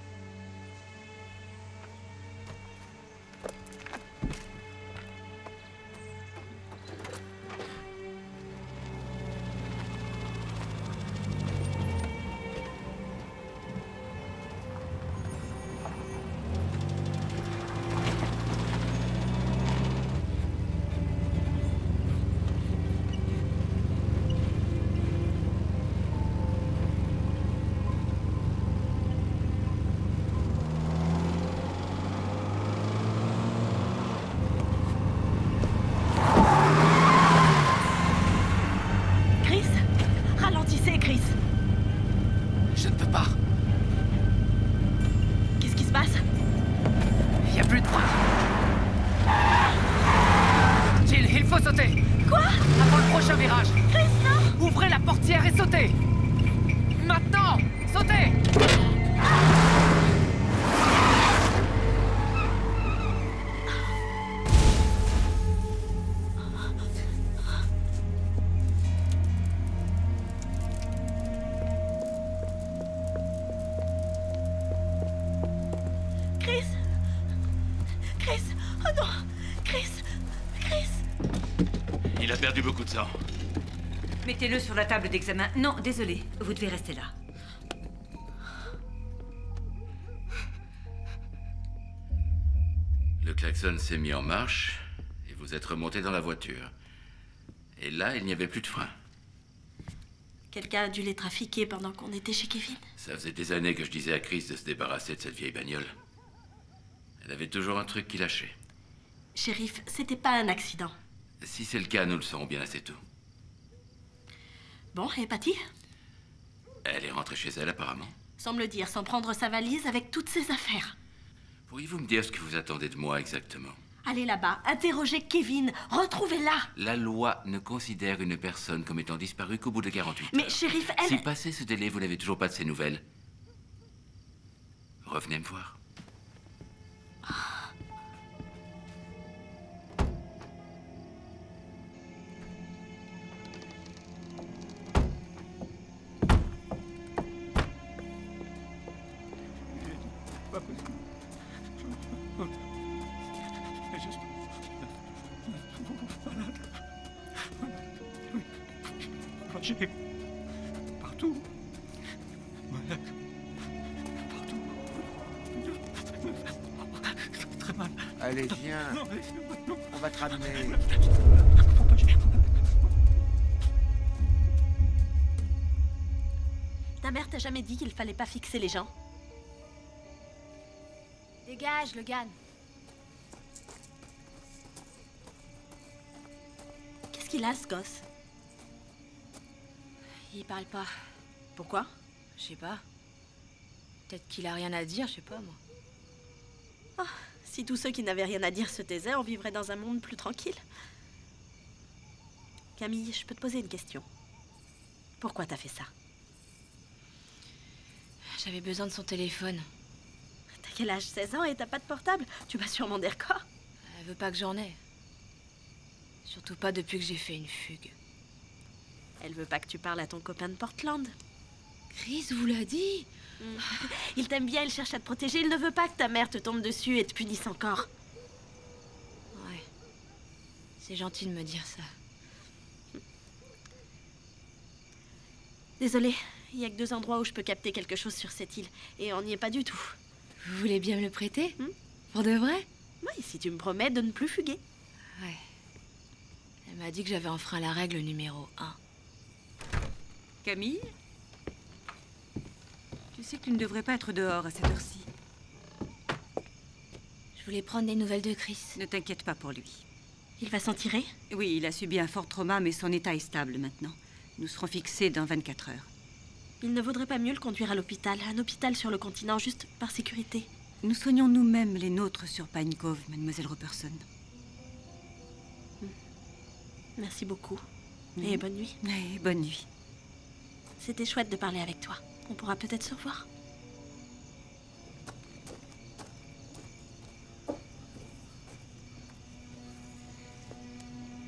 C: Il a perdu beaucoup de sang.
E: Mettez-le sur la table d'examen. Non, désolé, vous devez rester là.
H: Le klaxon s'est mis en marche et vous êtes remonté dans la voiture. Et là, il n'y avait plus de frein.
A: Quelqu'un a dû les trafiquer pendant qu'on était chez Kevin.
H: Ça faisait des années que je disais à Chris de se débarrasser de cette vieille bagnole. Elle avait toujours un truc qui lâchait.
A: Shérif, c'était pas un accident.
H: Si c'est le cas, nous le saurons bien assez tôt.
A: Bon, et Patty?
H: Elle est rentrée chez elle, apparemment.
A: Sans me le dire, sans prendre sa valise avec toutes ses affaires.
H: Pourriez-vous me dire ce que vous attendez de moi exactement?
A: Allez là-bas, interrogez Kevin, retrouvez-la.
H: La loi ne considère une personne comme étant disparue qu'au bout de 48 heures.
A: Mais shérif, elle...
H: Si passé ce délai, vous n'avez toujours pas de ses nouvelles, revenez me voir.
I: Partout. Malade. Partout. Très mal. Allez, viens. On va te ramener.
A: Ta mère t'a jamais dit qu'il fallait pas fixer les gens?
B: Dégage, Logan.
A: Qu'est-ce qu'il a, ce gosse?
J: Il parle pas.
A: Pourquoi?
J: Je sais pas. Peut-être qu'il a rien à dire, je sais pas moi.
A: Ah, si tous ceux qui n'avaient rien à dire se taisaient, on vivrait dans un monde plus tranquille. Camille, je peux te poser une question. Pourquoi t'as fait ça?
J: J'avais besoin de son téléphone.
A: T'as quel âge? 16 ans et t'as pas de portable? Tu vas sûrement des records.
J: Elle veut pas que j'en ai. Surtout pas depuis que j'ai fait une fugue.
A: Elle veut pas que tu parles à ton copain de Portland.
J: Chris vous l'a dit.
A: Il t'aime bien, il cherche à te protéger. Il ne veut pas que ta mère te tombe dessus et te punisse encore.
J: Ouais. C'est gentil de me dire ça.
A: Désolée, il y a que 2 endroits où je peux capter quelque chose sur cette île. Et on n'y est pas du tout.
J: Vous voulez bien me le prêter? Pour de vrai?
A: Oui, si tu me promets de ne plus fuguer.
J: Ouais. Elle m'a dit que j'avais enfreint la règle numéro 1.
E: Camille? Tu sais que tu ne devrais pas être dehors à cette heure-ci.
J: Je voulais prendre des nouvelles de Chris.
E: Ne t'inquiète pas pour lui.
A: Il va s'en tirer?
E: Oui, il a subi un fort trauma, mais son état est stable maintenant. Nous serons fixés dans 24 heures.
A: Il ne vaudrait pas mieux le conduire à l'hôpital. Un hôpital sur le continent, juste par sécurité.
E: Nous soignons nous-mêmes les nôtres sur Pine Cove, mademoiselle Robertson.
A: Merci beaucoup. Et bonne nuit.
E: Et bonne nuit.
A: C'était chouette de parler avec toi. On pourra peut-être se revoir.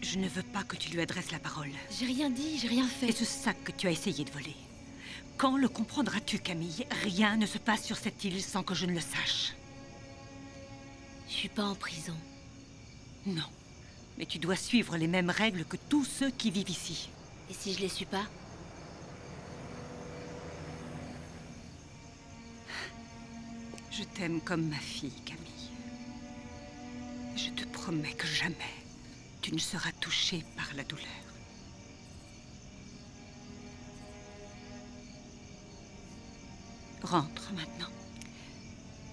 E: Je ne veux pas que tu lui adresses la parole.
J: J'ai rien dit, j'ai rien fait.
E: Et ce sac que tu as essayé de voler. Quand le comprendras-tu, Camille? Rien ne se passe sur cette île sans que je ne le sache.
J: Je suis pas en prison.
E: Non. Mais tu dois suivre les mêmes règles que tous ceux qui vivent ici.
J: Et si je les suis pas?
E: Je t'aime comme ma fille, Camille. Je te promets que jamais tu ne seras touchée par la douleur. Rentre maintenant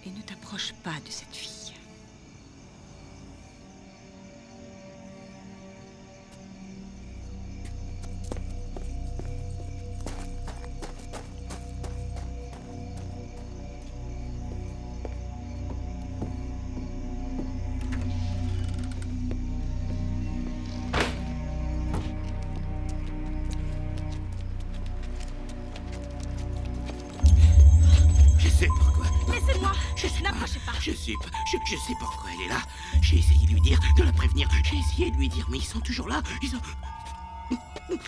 E: et ne t'approche pas de cette fille.
G: Je sais pourquoi elle est là. J'ai essayé de lui dire, de la prévenir. J'ai essayé de lui dire, mais ils sont toujours là. Ils ont...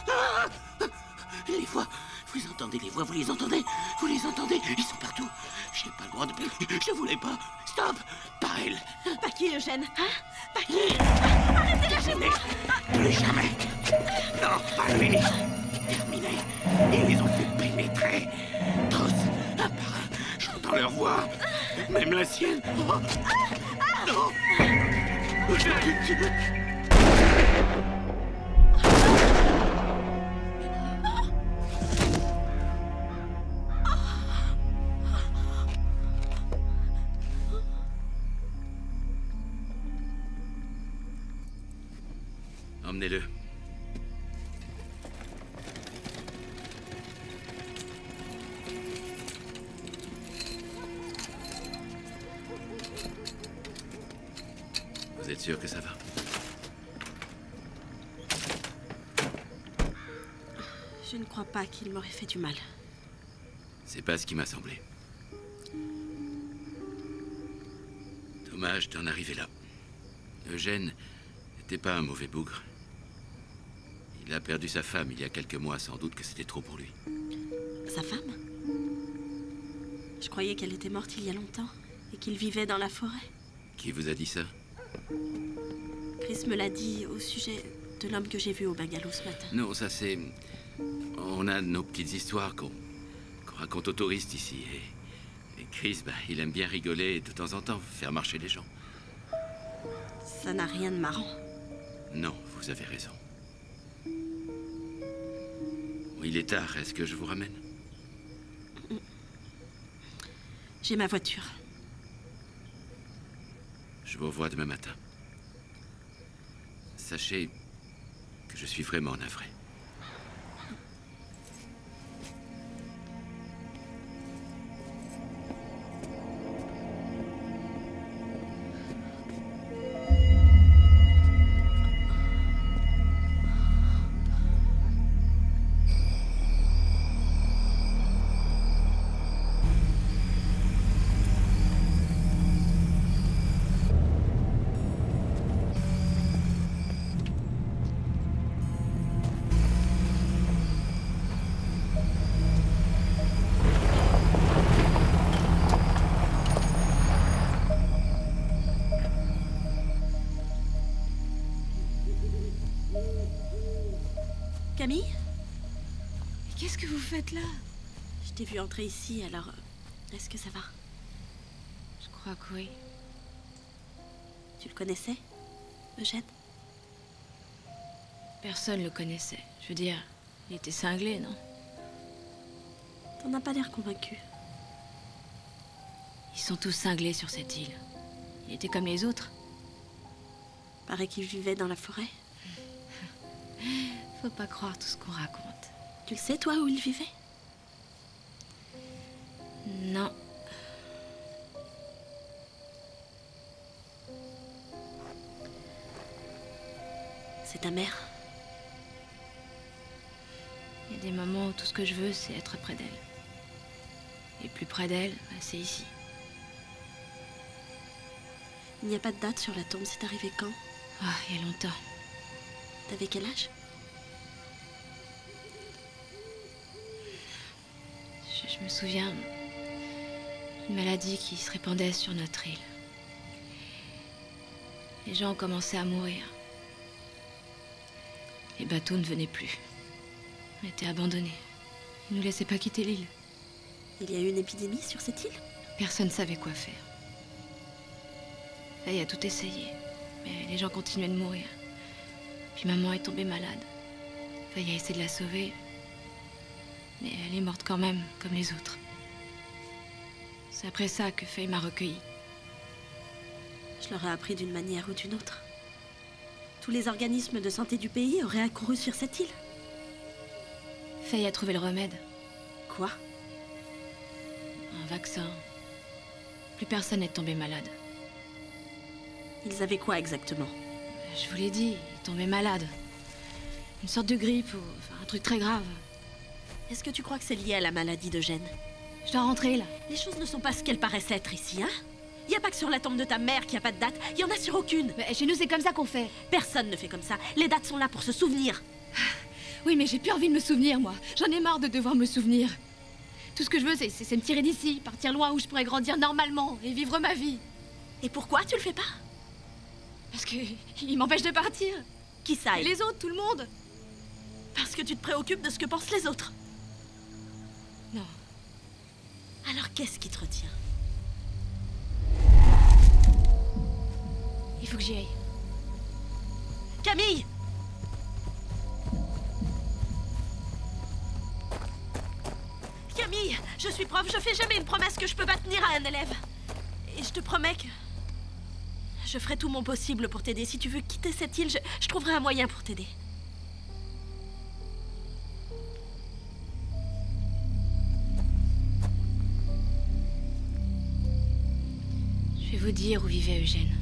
G: Ah, les voix. Vous entendez les voix, vous les entendez? Vous les entendez? Ils sont partout. J'ai pas le droit de... Je voulais pas. Stop. Pas elle.
A: Pas qui, Eugène? Hein? Pas qui?
G: Arrêtez, lâchez-moi. Plus jamais. Non, pas lui. Terminé. Ils les ont fait pénétrer. Tous, un par un. J'entends leur voix. Même la sienne. Oh. Non.
H: Emmenez-le. Vous êtes sûr que ça va?
A: Je ne crois pas qu'il m'aurait fait du mal.
H: C'est pas ce qui m'a semblé. Dommage d'en arriver là. Eugène n'était pas un mauvais bougre. Il a perdu sa femme il y a quelques mois, sans doute que c'était trop pour lui.
A: Sa femme? Je croyais qu'elle était morte il y a longtemps et qu'il vivait dans la forêt.
H: Qui vous a dit ça?
A: Chris me l'a dit au sujet de l'homme que j'ai vu au bungalow ce matin.
H: Non, ça c'est... On a nos petites histoires qu'on raconte aux touristes ici. Et Chris, bah, il aime bien rigoler et de temps en temps faire marcher les gens.
A: Ça n'a rien de marrant.
H: Non, vous avez raison. Il est tard, est-ce que je vous ramène?
A: J'ai ma voiture.
H: Je vous revois demain matin. Sachez que je suis vraiment navré.
A: Camille?
J: Qu'est-ce que vous faites là?
A: Je t'ai vu entrer ici, alors... Est-ce que ça va?
J: Je crois que oui.
A: Tu le connaissais, Eugène?
J: Personne le connaissait. Je veux dire, il était cinglé, non?
A: T'en as pas l'air convaincu.
J: Ils sont tous cinglés sur cette île. Il était comme les autres.
A: Paraît qu'il vivait dans la forêt.
J: Faut pas croire tout ce qu'on raconte.
A: Tu le sais, toi, où il vivait?
J: Non.
A: C'est ta mère.
J: Il y a des moments où tout ce que je veux, c'est être près d'elle. Et plus près d'elle, bah, c'est ici.
A: Il n'y a pas de date sur la tombe, c'est arrivé quand?
J: Ah, il y a longtemps.
A: T'avais quel âge?
J: Je me souviens d'une maladie qui se répandait sur notre île. Les gens ont commencé à mourir. Les bateaux ne venaient plus. On était abandonnés. Ils ne nous laissaient pas quitter l'île.
A: Il y a eu une épidémie sur cette île?
J: Personne ne savait quoi faire. Faye a tout essayé, mais les gens continuaient de mourir. Puis maman est tombée malade. Faye a essayé de la sauver, mais elle est morte quand même, comme les autres. C'est après ça que Faye m'a recueillie.
A: Je leur ai appris d'une manière ou d'une autre. Tous les organismes de santé du pays auraient accouru sur cette île.
J: Faye a trouvé le remède.
A: Quoi?
J: Un vaccin. Plus personne n'est tombé malade.
A: Ils avaient quoi exactement?
J: Je vous l'ai dit, ils tombaient malades. Une sorte de grippe ou enfin, un truc très grave.
A: Est-ce que tu crois que c'est lié à la maladie d'Eugène?
J: Je dois rentrer là.
A: Les choses ne sont pas ce qu'elles paraissent être ici, hein? Y a pas que sur la tombe de ta mère qu'il n'y a pas de date, y en a sur aucune.
J: Mais chez nous, c'est comme ça qu'on fait.
A: Personne ne fait comme ça. Les dates sont là pour se souvenir.
J: Oui, mais j'ai plus envie de me souvenir, moi. J'en ai marre de devoir me souvenir. Tout ce que je veux, c'est me tirer d'ici, partir loin où je pourrais grandir normalement et vivre ma vie.
A: Et pourquoi tu le fais pas?
J: Parce qu'il m'empêche de partir.
A: Qui ça?
J: Et les autres, tout le monde.
A: Parce que tu te préoccupes de ce que pensent les autres.
J: Non.
A: Alors qu'est-ce qui te retient?
J: Il faut que j'y aille.
A: Camille! Camille, je suis prof, je fais jamais une promesse que je peux pas tenir à un élève. Et je te promets que... je ferai tout mon possible pour t'aider. Si tu veux quitter cette île, je trouverai un moyen pour t'aider.
J: Je vais vous dire où vivait Eugène.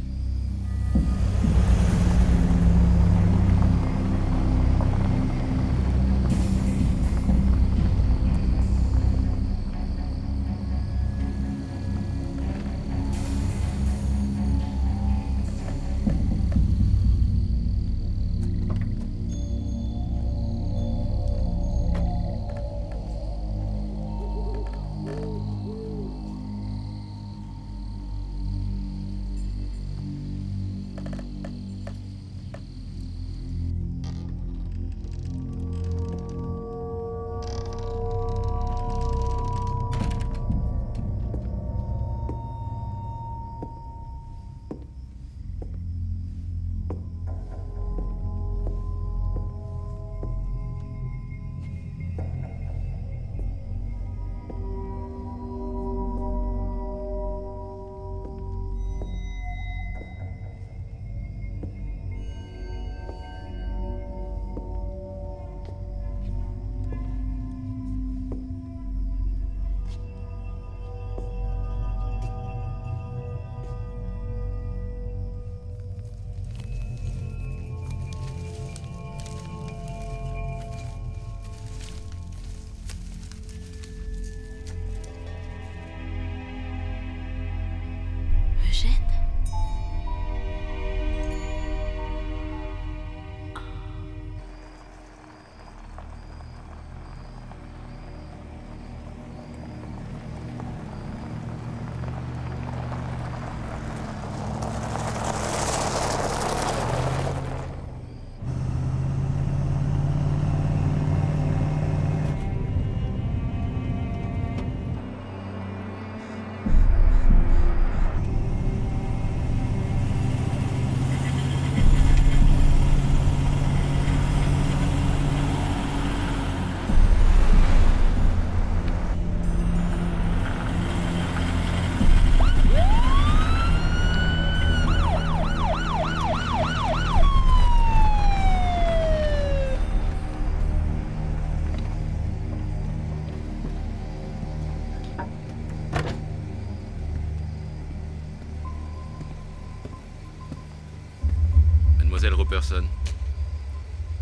H: Robertson.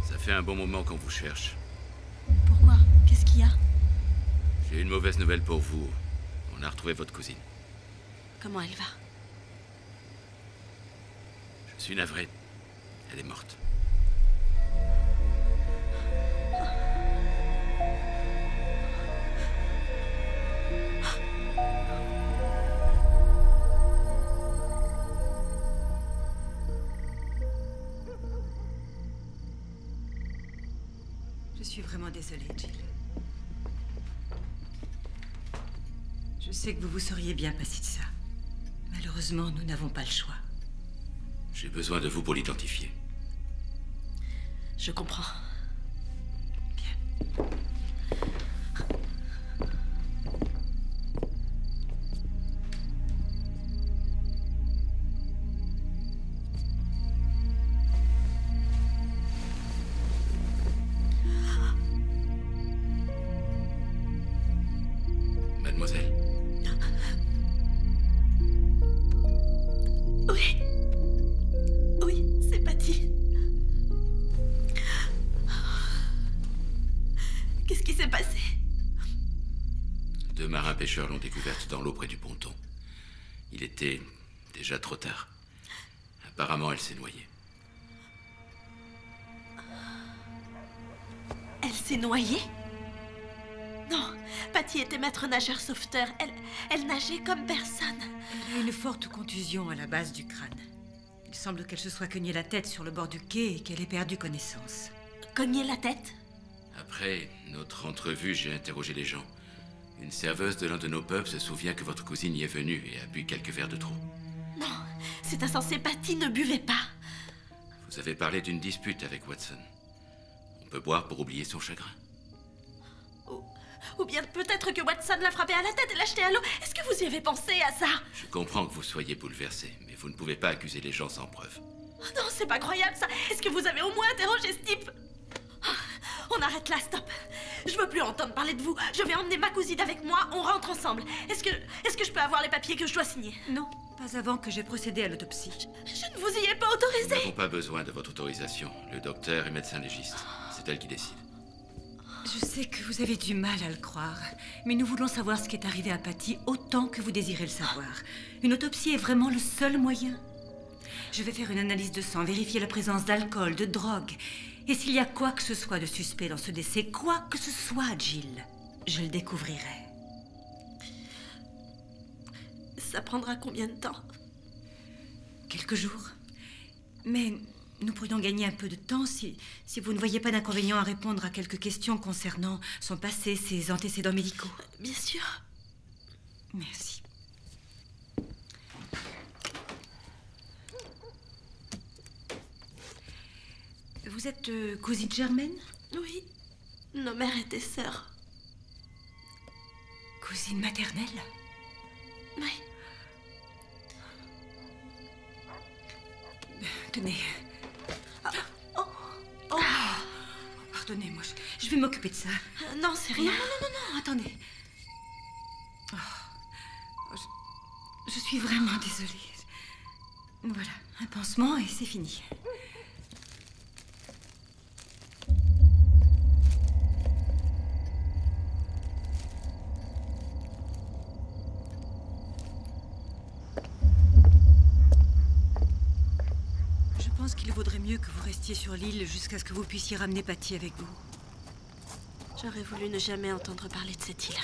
H: Ça fait un bon moment qu'on vous cherche.
A: Pourquoi? Qu'est-ce qu'il y a?
H: J'ai une mauvaise nouvelle pour vous. On a retrouvé votre cousine.
A: Comment elle va?
H: Je suis navré. Elle est morte.
E: Je suis vraiment désolée, Jill. Je sais que vous vous seriez bien passé de ça. Malheureusement, nous n'avons pas le choix.
H: J'ai besoin de vous pour l'identifier.
A: Je comprends.
H: Mademoiselle.
A: Oui. Oui, c'est Patty. Qu'est-ce qui s'est passé?
H: Deux marins pêcheurs l'ont découverte dans l'eau près du ponton. Il était déjà trop tard. Apparemment, elle s'est noyée.
A: Elle s'est noyée? Non, Patty était maître nageur sauveteur. Elle nageait comme personne.
E: Elle a une forte contusion à la base du crâne. Il semble qu'elle se soit cognée la tête sur le bord du quai et qu'elle ait perdu connaissance.
A: Cogner la tête?
H: Après notre entrevue, j'ai interrogé les gens. Une serveuse de l'un de nos pubs se souvient que votre cousine y est venue et a bu quelques verres de trop.
A: Non, c'est insensé. Patty ne buvait pas.
H: Vous avez parlé d'une dispute avec Watson. On peut boire pour oublier son chagrin.
A: Ou bien peut-être que Watson l'a frappé à la tête et l'a jeté à l'eau. Est-ce que vous y avez pensé à ça?
H: Je comprends que vous soyez bouleversé, mais vous ne pouvez pas accuser les gens sans preuve.
A: Oh non, c'est pas croyable ça. Est-ce que vous avez au moins interrogé ce type? On arrête là, stop. Je veux plus entendre parler de vous. Je vais emmener ma cousine avec moi, on rentre ensemble. Est-ce que je peux avoir les papiers que je dois signer?
E: Non, pas avant que j'ai procédé à l'autopsie.
A: Je ne vous y ai pas
H: Nous
A: autorisé.
H: n'avons pas besoin de votre autorisation. Le docteur est médecin légiste. C'est elle qui décide.
E: Je sais que vous avez du mal à le croire, mais nous voulons savoir ce qui est arrivé à Patty autant que vous désirez le savoir. Une autopsie est vraiment le seul moyen. Je vais faire une analyse de sang, vérifier la présence d'alcool, de drogue. Et s'il y a quoi que ce soit de suspect dans ce décès, quoi que ce soit, Jill, je le découvrirai.
A: Ça prendra combien de temps?
E: Quelques jours. Mais nous pourrions gagner un peu de temps si vous ne voyez pas d'inconvénient à répondre à quelques questions concernant son passé, ses antécédents médicaux.
A: Bien sûr.
E: Merci. Vous êtes cousine germaine?
A: Oui. Nos mères étaient sœurs.
E: Cousine maternelle?
A: Oui.
E: Tenez.
A: Oh.
E: Pardonnez-moi, je vais m'occuper de ça.
A: Non, c'est rien.
E: Non, attendez. Oh, je suis vraiment désolée. Voilà, un pansement et c'est fini. Je pense qu'il vaudrait mieux que vous restiez sur l'île jusqu'à ce que vous puissiez ramener Patty avec vous.
A: J'aurais voulu ne jamais entendre parler de cette île.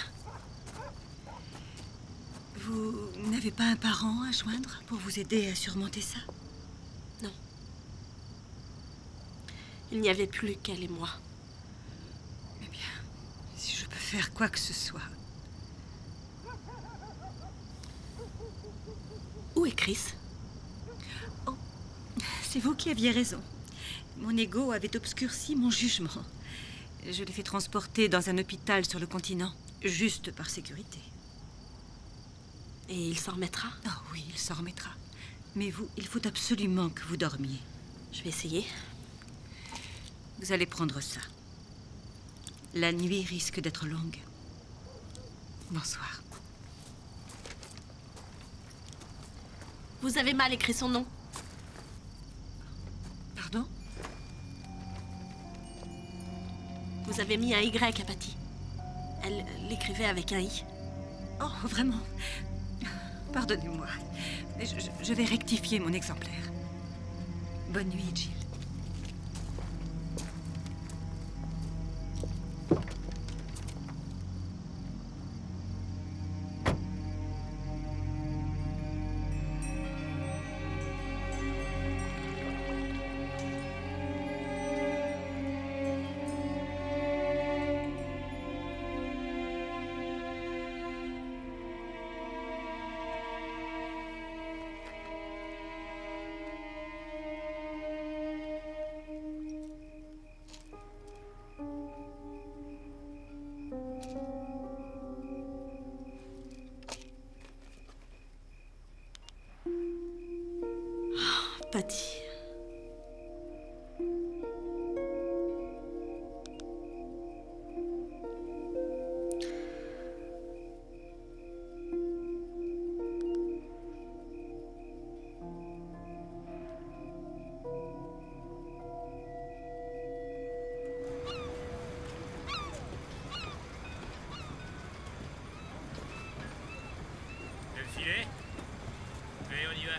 E: Vous n'avez pas un parent à joindre pour vous aider à surmonter ça?
A: Non. Il n'y avait plus qu'elle et moi.
E: Eh bien, si je peux faire quoi que ce soit.
A: Où est Chris?
E: Oh, c'est vous qui aviez raison. Mon ego avait obscurci mon jugement. Je l'ai fait transporter dans un hôpital sur le continent, juste par sécurité.
A: Et il s'en remettra?
E: Oh oui, il s'en remettra. Mais vous, il faut absolument que vous dormiez.
A: Je vais essayer.
E: Vous allez prendre ça. La nuit risque d'être longue. Bonsoir.
A: Vous avez mal écrit son nom.
E: Pardon?
A: Vous avez mis un Y à Patty. Elle l'écrivait avec un I.
E: Oh, vraiment? Pardonnez-moi. Je vais rectifier mon exemplaire. Bonne nuit, Jill.
A: Patty.
K: Le filet? Allez, on y va.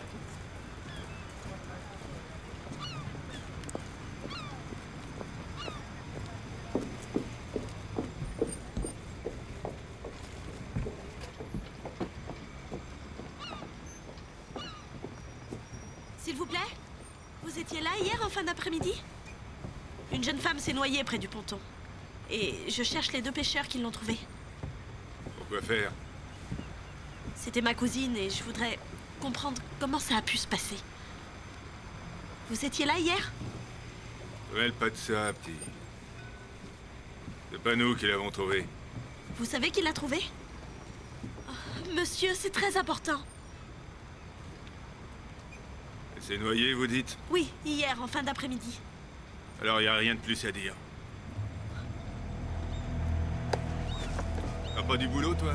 A: S'il vous plaît? Vous étiez là hier en fin d'après-midi? Une jeune femme s'est noyée près du ponton. Et je cherche les deux pêcheurs qui l'ont trouvée.
L: Pourquoi faire?
A: C'était ma cousine et je voudrais comprendre comment ça a pu se passer. Vous étiez là hier?
L: Mêle pas de ça, petit. C'est pas nous qui l'avons trouvé.
A: Vous savez qui l'a trouvée? Oh, monsieur, c'est très important.
L: Elle s'est noyée, vous dites?
A: Oui, hier en fin d'après-midi.
L: Alors y a rien de plus à dire. T'as pas du boulot, toi?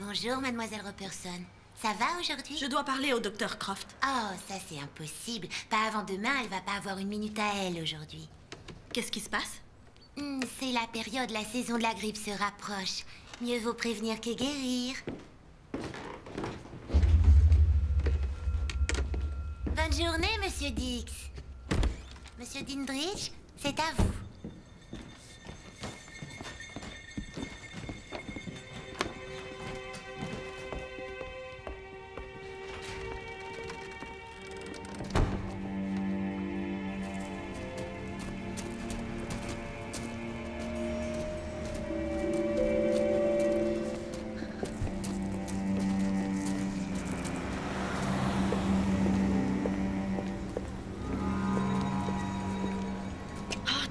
M: Bonjour, mademoiselle Robertson. Ça va aujourd'hui?
A: Je dois parler au docteur Croft.
M: Oh, ça c'est impossible. Pas avant demain, elle va pas avoir une minute à elle aujourd'hui.
A: Qu'est-ce qui se passe?
M: C'est la période, la saison de la grippe se rapproche. Mieux vaut prévenir que guérir. Bonne journée, monsieur Dix. Monsieur Dindridge, c'est à vous.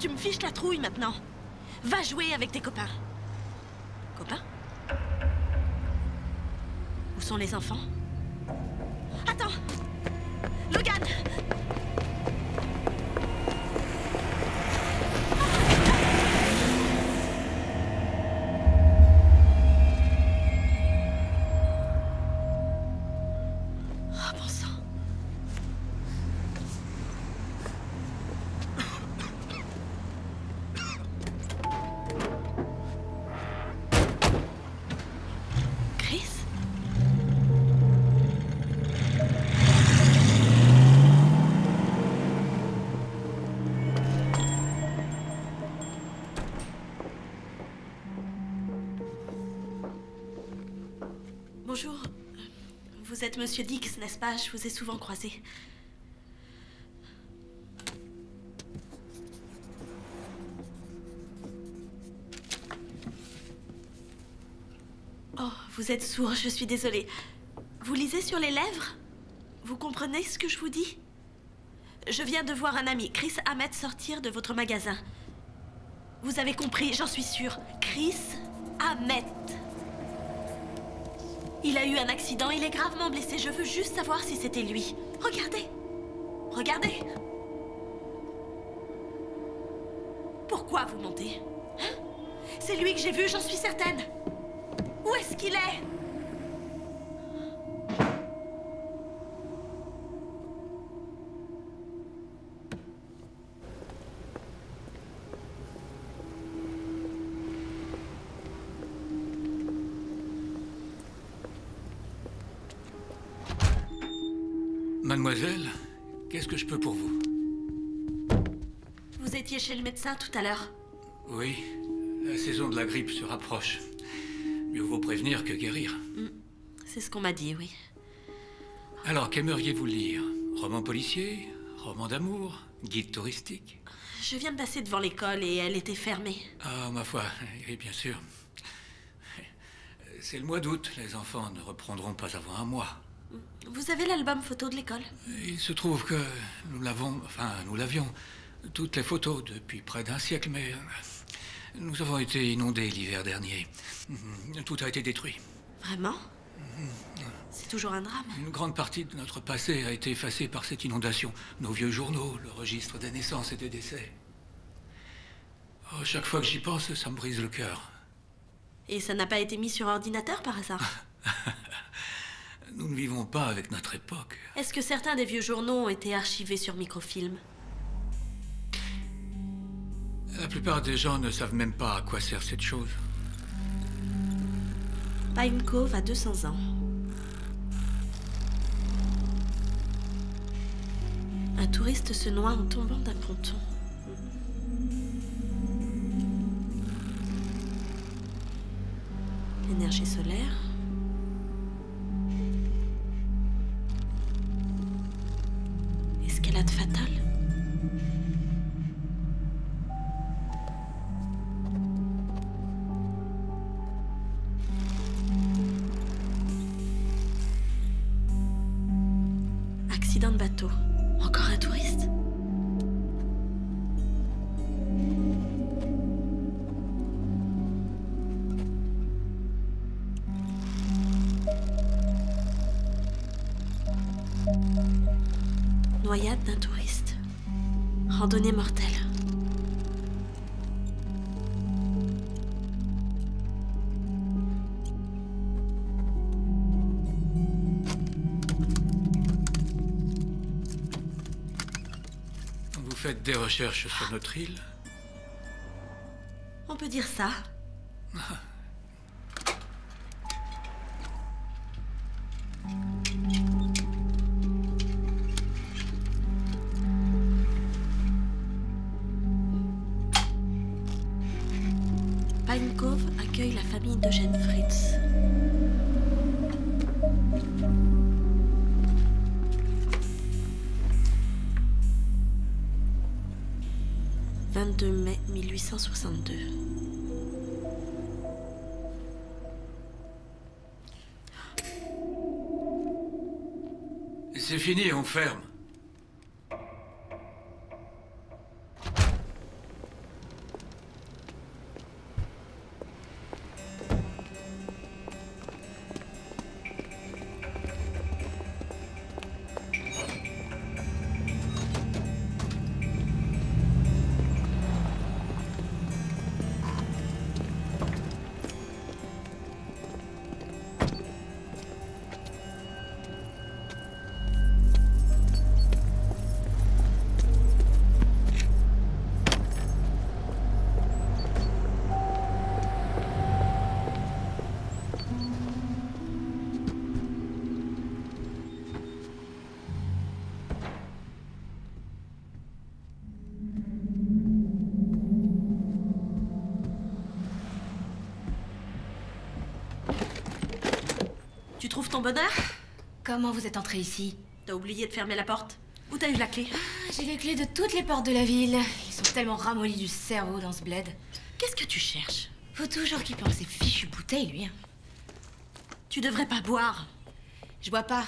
A: Tu me fiches la trouille maintenant. Va jouer avec tes copains. Copains? Où sont les enfants? Attends! Logan! Oh, bon sang. Bonjour. Vous êtes Monsieur Dix, n'est-ce pas? Je vous ai souvent croisé. Oh, vous êtes sourd, je suis désolée. Vous lisez sur les lèvres? Vous comprenez ce que je vous dis? Je viens de voir un ami, Chris Hammett, sortir de votre magasin. Vous avez compris, j'en suis sûre. Chris Hammett. Il a eu un accident, il est gravement blessé. Je veux juste savoir si c'était lui. Regardez. Regardez. Pourquoi vous mentez? Hein? C'est lui que j'ai vu, j'en suis certaine. Où est-ce qu'il est?
N: Mademoiselle, qu'est-ce que je peux pour vous?
A: Vous étiez chez le médecin tout à l'heure.
N: Oui, la saison de la grippe se rapproche. Mieux vaut prévenir que guérir.
A: C'est ce qu'on m'a dit, oui.
N: Alors, qu'aimeriez-vous lire? Roman policier? Roman d'amour? Guide touristique?
A: Je viens de passer devant l'école et elle était fermée.
N: Ah, ma foi, oui, bien sûr. C'est le mois d'août, les enfants ne reprendront pas avant un mois.
A: Vous avez l'album photo de l'école?
N: Il se trouve que nous l'avions, toutes les photos depuis près d'un siècle, mais nous avons été inondés l'hiver dernier. Tout a été détruit.
A: Vraiment? C'est toujours un drame.
N: Une grande partie de notre passé a été effacée par cette inondation. Nos vieux journaux, le registre des naissances et des décès. Oh, chaque fois que j'y pense, ça me brise le cœur.
A: Et ça n'a pas été mis sur ordinateur par hasard?
N: Nous ne vivons pas avec notre époque.
A: Est-ce que certains des vieux journaux ont été archivés sur microfilm?
N: La plupart des gens ne savent même pas à quoi sert cette chose.
A: Pine Cove a 200 ans. Un touriste se noie en tombant d'un ponton. L'énergie solaire. Escalade fatale. Accident de bateau. Encore un touriste? Noyade d'un touriste. Randonnée mortelle.
N: Vous faites des recherches sur notre île?
A: On peut dire ça. Pine Cove accueille la famille d'Eugène Fritz. « 22 mai 1862. »
N: C'est fini, on ferme.
A: Tu trouves ton bonheur?
J: Comment vous êtes entré ici?
A: T'as oublié de fermer la porte? Où t'as eu la clé?
J: J'ai les clés de toutes les portes de la ville. Ils sont tellement ramollis du cerveau dans ce bled.
A: Qu'est-ce que tu cherches?
J: Faut toujours qu'il pense ces fichues bouteilles, lui.
A: Tu devrais pas boire.
J: Je bois pas.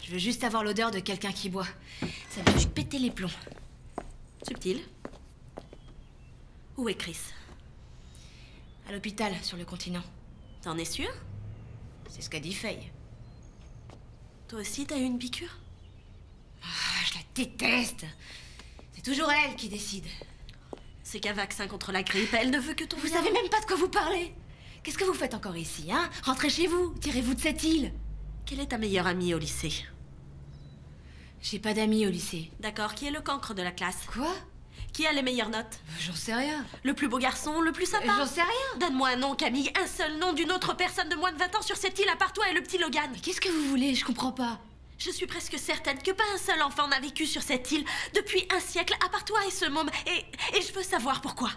J: Je veux juste avoir l'odeur de quelqu'un qui boit. Ça me fait péter les plombs.
A: Subtil. Où est Chris?
J: À l'hôpital, sur le continent.
A: T'en es sûr?
J: C'est ce qu'a dit Faye.
A: Toi aussi, t'as eu une piqûre?
J: Ah, je la déteste. C'est toujours elle qui décide.
A: C'est qu'un vaccin contre la grippe, elle ne veut que ton
J: Vous
A: bien.
J: savez même pas de quoi vous parlez. Qu'est-ce que vous faites encore ici, hein? Rentrez chez vous, tirez-vous de cette île.
A: Quelle est ta meilleure amie au lycée?
J: J'ai pas d'amis au lycée.
A: D'accord, qui est le cancre de la classe?
J: Quoi?
A: Qui a les meilleures notes?
J: J'en sais rien.
A: Le plus beau garçon, le plus sympa?
J: J'en sais rien.
A: Donne-moi un nom, Camille, un seul nom d'une autre personne de moins de 20 ans sur cette île à part toi et le petit Logan.
J: Mais qu'est-ce que vous voulez? Je comprends pas.
A: Je suis presque certaine que pas un seul enfant n'a vécu sur cette île depuis un siècle à part toi et ce môme. Et je veux savoir pourquoi.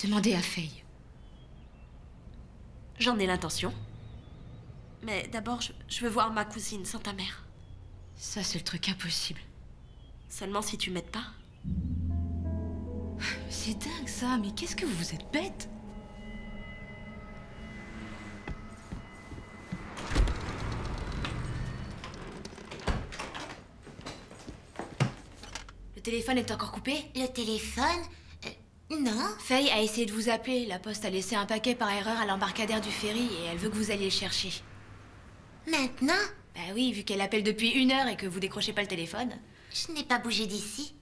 J: Demandez à Faye.
A: J'en ai l'intention. Mais d'abord, je veux voir ma cousine sans ta mère.
J: Ça, c'est le truc impossible.
A: Seulement si tu m'aides pas.
J: C'est dingue ça, mais qu'est-ce que vous êtes bête? Le téléphone est encore coupé?
M: Le téléphone? Non.
J: Faye a essayé de vous appeler. La poste a laissé un paquet par erreur à l'embarcadère du ferry et elle veut que vous alliez le chercher.
M: Maintenant?
J: Bah oui, vu qu'elle appelle depuis 1 heure et que vous décrochez pas le téléphone.
M: Je n'ai pas bougé d'ici.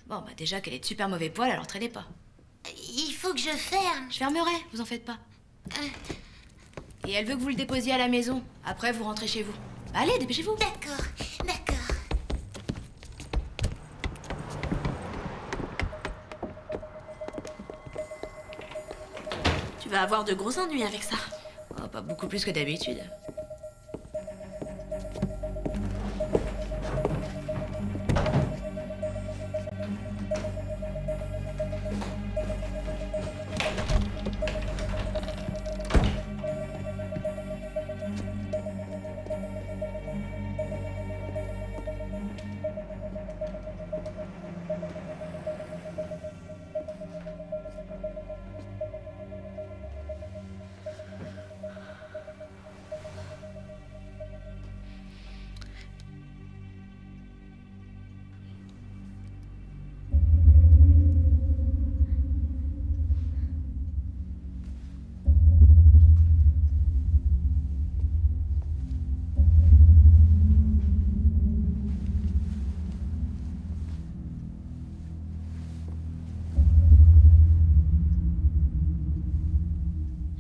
J: Bon, bah déjà qu'elle est de super mauvais poil, alors traînez pas.
M: Il faut que je ferme.
J: Je fermerai, vous en faites pas. Et elle veut que vous le déposiez à la maison. Après, vous rentrez chez vous. Bah, allez, dépêchez-vous.
M: D'accord, d'accord.
A: Tu vas avoir de gros ennuis avec ça.
J: Oh, pas beaucoup plus que d'habitude.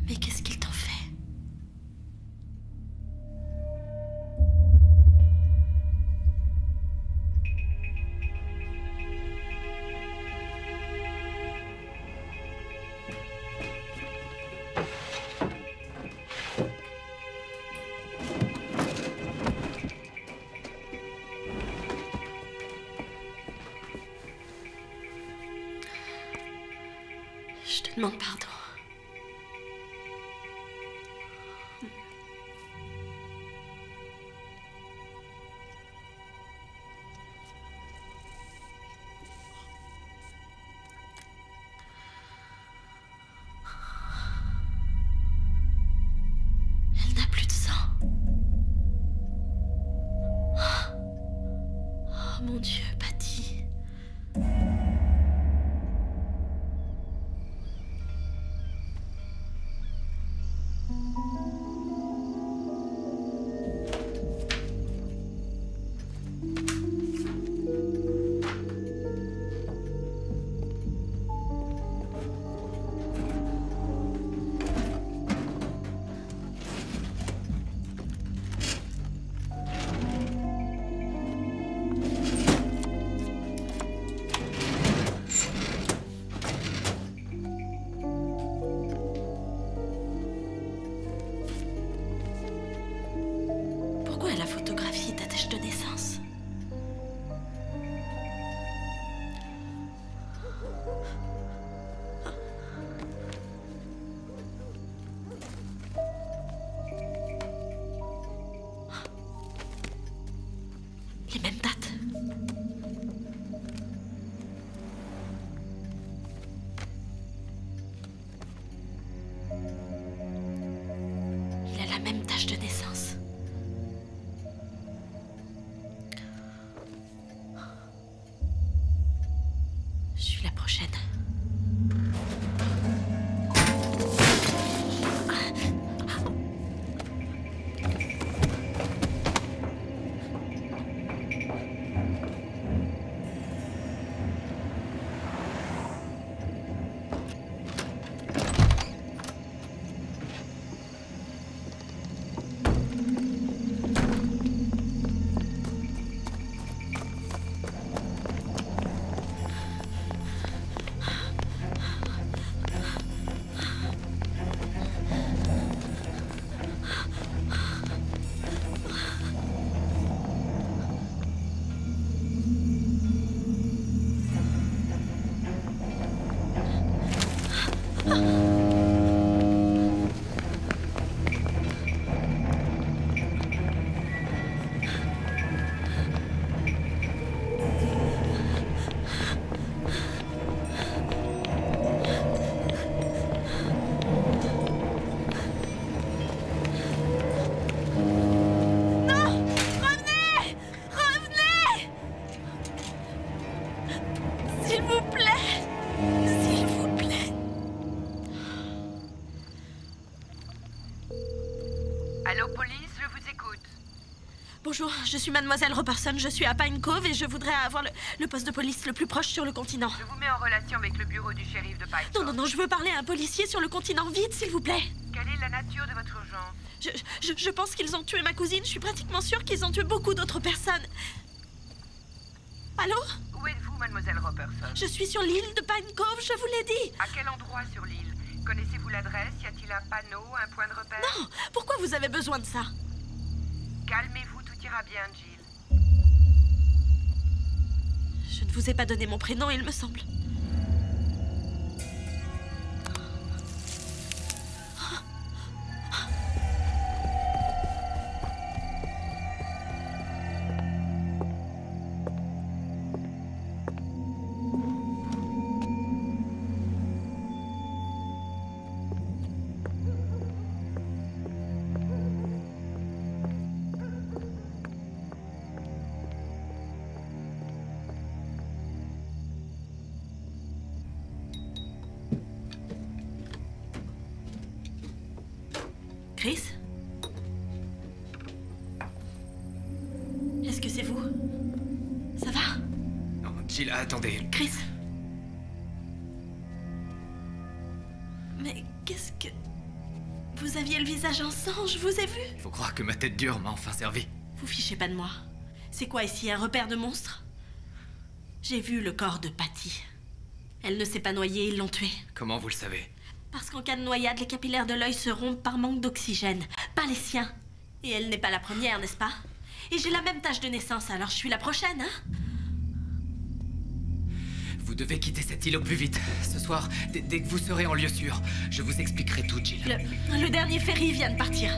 A: Mais qu'est-ce qu'ils t'ont fait? Je te demande pardon. Elle n'a plus de sang. Oh mon Dieu, Patty. la même tache de naissance. Je suis la prochaine. Bonjour, je suis Mademoiselle Robertson, je suis à Pine Cove et je voudrais avoir le poste de police le plus proche sur le continent.
O: Je vous mets en relation avec le bureau du shérif de Pine Cove.
A: Non, non, non, je veux parler à un policier sur le continent, vite, s'il vous plaît.
O: Quelle est la nature de votre urgence?
A: Je pense qu'ils ont tué ma cousine, je suis pratiquement sûre qu'ils ont tué beaucoup d'autres personnes. Allô?
O: Où êtes-vous, Mademoiselle Robertson?
A: Je suis sur l'île de Pine Cove, je vous l'ai dit.
O: À quel endroit sur l'île? Connaissez-vous l'adresse? Y a-t-il un panneau, un point de repère?
A: Non, pourquoi vous avez besoin de ça?
O: Calmez-vous, tout ira bien, Jill.
A: Je ne vous ai pas donné mon prénom, il me semble. Chris? Est-ce que c'est vous? Ça va?
D: Non, Jill, attendez.
A: Chris? Mais qu'est-ce que... Vous aviez le visage en sang, je vous ai vu.
D: Faut croire que ma tête dure m'a enfin servi.
A: Vous fichez pas de moi. C'est quoi ici, un repère de monstres? J'ai vu le corps de Patty. Elle ne s'est pas noyée, ils l'ont tuée.
D: Comment vous le savez?
A: Parce qu'en cas de noyade, les capillaires de l'œil se rompent par manque d'oxygène. Pas les siens. Et elle n'est pas la première, n'est-ce pas? Et j'ai la même tâche de naissance, alors je suis la prochaine, hein?
D: Vous devez quitter cette île au plus vite. Ce soir, dès que vous serez en lieu sûr, je vous expliquerai tout, Jill.
A: Le dernier ferry vient de partir.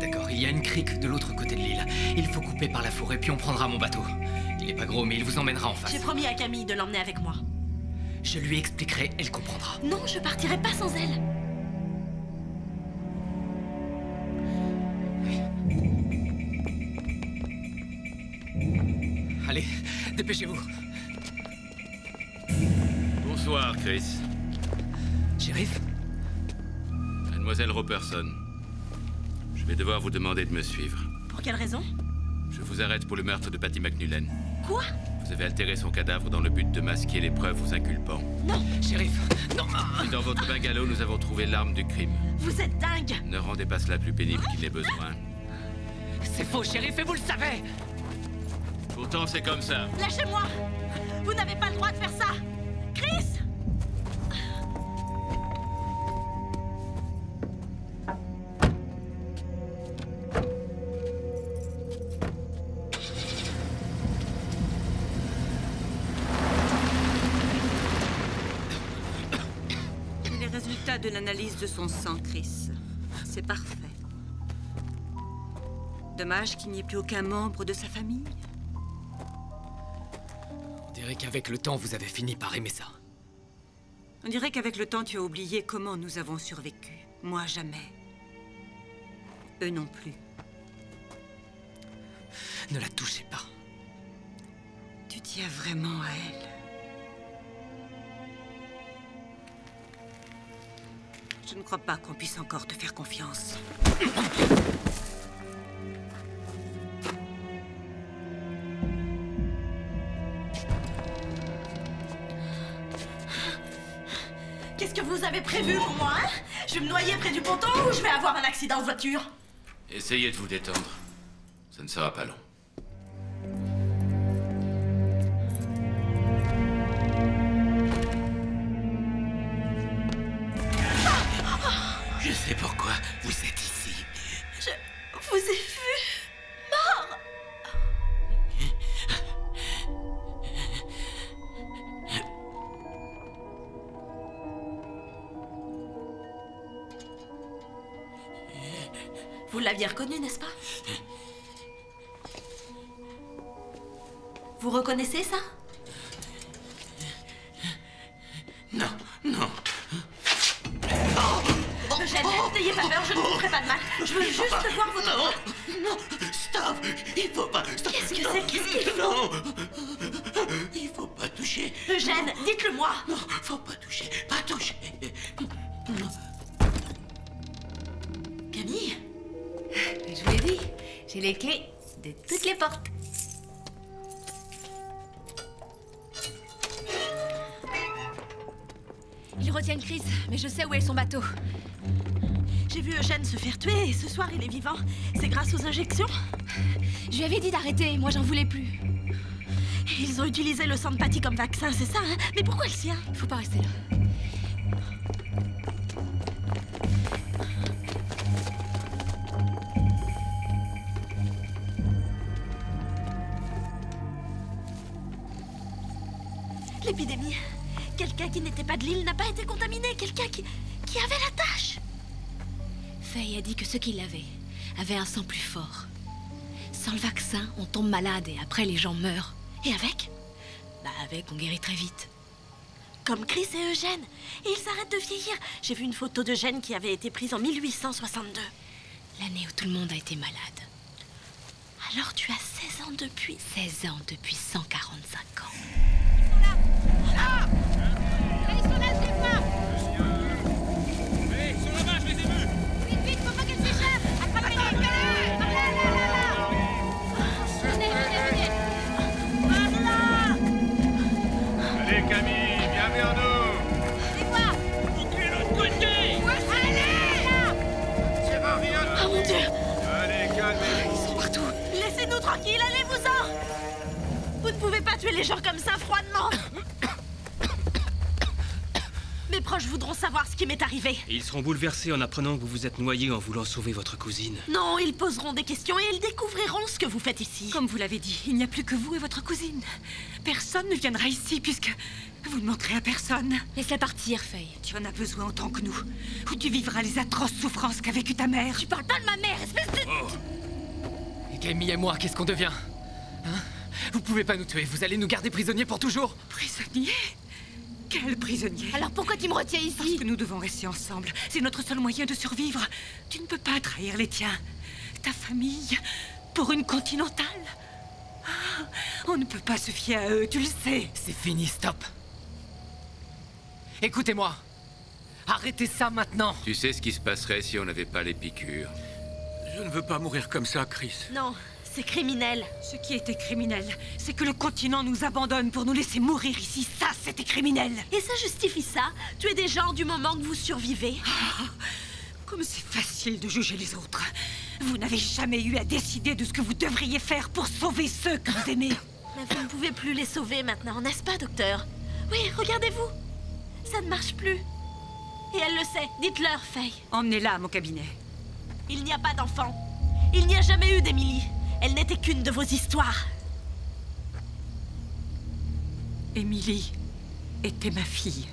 D: D'accord, il y a une crique de l'autre côté de l'île. Il faut couper par la forêt, puis on prendra mon bateau. Il est pas gros, mais il vous emmènera en face.
A: J'ai promis à Camille de l'emmener avec moi.
D: Je lui expliquerai, elle comprendra.
A: Non, je partirai pas sans elle.
D: Allez, dépêchez-vous.
H: Bonsoir, Chris.
D: Shérif?
H: Mademoiselle Robertson. Je vais devoir vous demander de me suivre.
A: Pour quelle raison?
H: Je vous arrête pour le meurtre de Patty McNullen.
A: Quoi?
H: Vous avez altéré son cadavre dans le but de masquer les preuves vous inculpant.
A: Non!
D: Shérif, non!
H: Et dans votre bungalow, nous avons trouvé l'arme du crime.
A: Vous êtes dingue!
H: Ne rendez pas cela plus pénible qu'il n'ait besoin.
D: C'est faux, shérif, et vous le savez!
H: Pourtant, c'est comme ça.
A: Lâchez-moi! Vous n'avez pas le droit de faire ça! Chris!
E: Les résultats de l'analyse de son sang, Chris. C'est parfait. Dommage qu'il n'y ait plus aucun membre de sa famille.
D: On dirait qu'avec le temps, vous avez fini par aimer ça.
E: On dirait qu'avec le temps, tu as oublié comment nous avons survécu. Moi, jamais. Eux non plus.
P: Ne la touchez pas.
E: Tu tiens vraiment à elle? Je ne crois pas qu'on puisse encore te faire confiance.
A: Qu'est-ce que vous avez prévu pour moi, hein? Je vais me noyer près du ponton ou je vais avoir un accident de voiture?
H: Essayez de vous détendre. Ça ne sera pas long.
G: Je sais pourquoi vous êtes ici.
A: Je vous ai vu mort. Vous l'aviez reconnu, n'est-ce pas? Vous reconnaissez ça?
G: Non, non.
A: Eugène, n'ayez pas peur, je ne vous ferai pas de mal. Je veux juste voir votre...
G: Non, stop. Il faut pas. Stop.
A: Qu'est-ce que c'est? Qu'est-ce qu'il faut?
G: Non. Il faut pas toucher.
A: Eugène, dites-le-moi.
G: Non, faut pas toucher. Pas toucher. Non.
A: Camille?
F: Je vous l'ai dit, j'ai les clés de toutes les portes.
J: Ils retiennent Chris, mais je sais où est son bateau.
A: J'ai vu Eugène se faire tuer et ce soir il est vivant. C'est grâce aux injections?
J: Je lui avais dit d'arrêter, moi j'en voulais plus.
A: Ils ont utilisé le sang de Patty comme vaccin, c'est ça, hein? Mais pourquoi le sien?
J: Faut pas rester là.
A: L'épidémie. Quelqu'un qui n'était pas de l'île n'a pas été contaminé. Quelqu'un qui avait la tâche.
J: Faye a dit que ceux qui l'avaient avaient un sang plus fort. Sans le vaccin, on tombe malade et après les gens meurent.
A: Et avec?
J: Bah avec, on guérit très vite.
A: Comme Chris et Eugène. Et ils arrêtent de vieillir. J'ai vu une photo d'Eugène qui avait été prise en 1862.
J: L'année où tout le monde a été malade.
A: Alors tu as 16 ans depuis?
J: 16 ans depuis 145 ans.
K: Ah! Ils sont là, suivez-moi! Allez, ils sont là-bas, je les ai vus!
M: Vite, vite, faut pas qu'elle s'échappe! Attrapez-les! Par là, là, là, là! Venez, venez, venez! Par là!
L: Allez, Camille, viens vers nous!
M: C'est quoi?
K: Montrez l'autre côté!
M: Allez! Là!
L: C'est pas rien!
A: Oh mon Dieu!
L: Allez, calmez-vous!
A: Ils sont partout! Laissez-nous tranquilles, allez-vous-en! Vous ne pouvez pas tuer les gens comme ça, froidement! Mes proches voudront savoir ce qui m'est arrivé.
C: Et ils seront bouleversés en apprenant que vous vous êtes noyé en voulant sauver votre cousine.
A: Non, ils poseront des questions et ils découvriront ce que vous faites ici.
E: Comme vous l'avez dit, il n'y a plus que vous et votre cousine. Personne ne viendra ici puisque vous ne manquerez à personne.
J: Laisse-la partir, Faye.
E: Tu en as besoin autant que nous. Ou tu vivras les atroces souffrances qu'a vécu ta mère.
J: Tu parles pas de ma mère, espèce de...
P: Oh. Et Camille et moi, qu'est-ce qu'on devient? Hein? Vous pouvez pas nous tuer, vous allez nous garder prisonniers pour toujours?
E: Prisonniers? Quel prisonnier?
J: Alors pourquoi tu me retiens ici?
E: Parce que nous devons rester ensemble. C'est notre seul moyen de survivre. Tu ne peux pas trahir les tiens. Ta famille, pour une continentale. Ah, on ne peut pas se fier à eux, tu le sais.
P: C'est fini, stop. Écoutez-moi. Arrêtez ça maintenant.
H: Tu sais ce qui se passerait si on n'avait pas les piqûres?
N: Je ne veux pas mourir comme ça, Chris.
A: Non, c'est criminel.
E: Ce qui était criminel, c'est que le continent nous abandonne pour nous laisser mourir ici. Ça, c'était criminel.
A: Et ça justifie ça? Tuer des gens du moment que vous survivez?
E: Ah, comme c'est facile de juger les autres. Vous n'avez jamais eu à décider de ce que vous devriez faire pour sauver ceux que vous aimez.
A: Mais vous ne pouvez plus les sauver maintenant, n'est-ce pas, docteur? Oui, regardez-vous. Ça ne marche plus. Et elle le sait. Dites-leur, Faye.
E: Emmenez-la à mon cabinet.
A: Il n'y a pas d'enfant. Il n'y a jamais eu d'Emily. Elle n'était qu'une de vos histoires.
E: Emily était ma fille.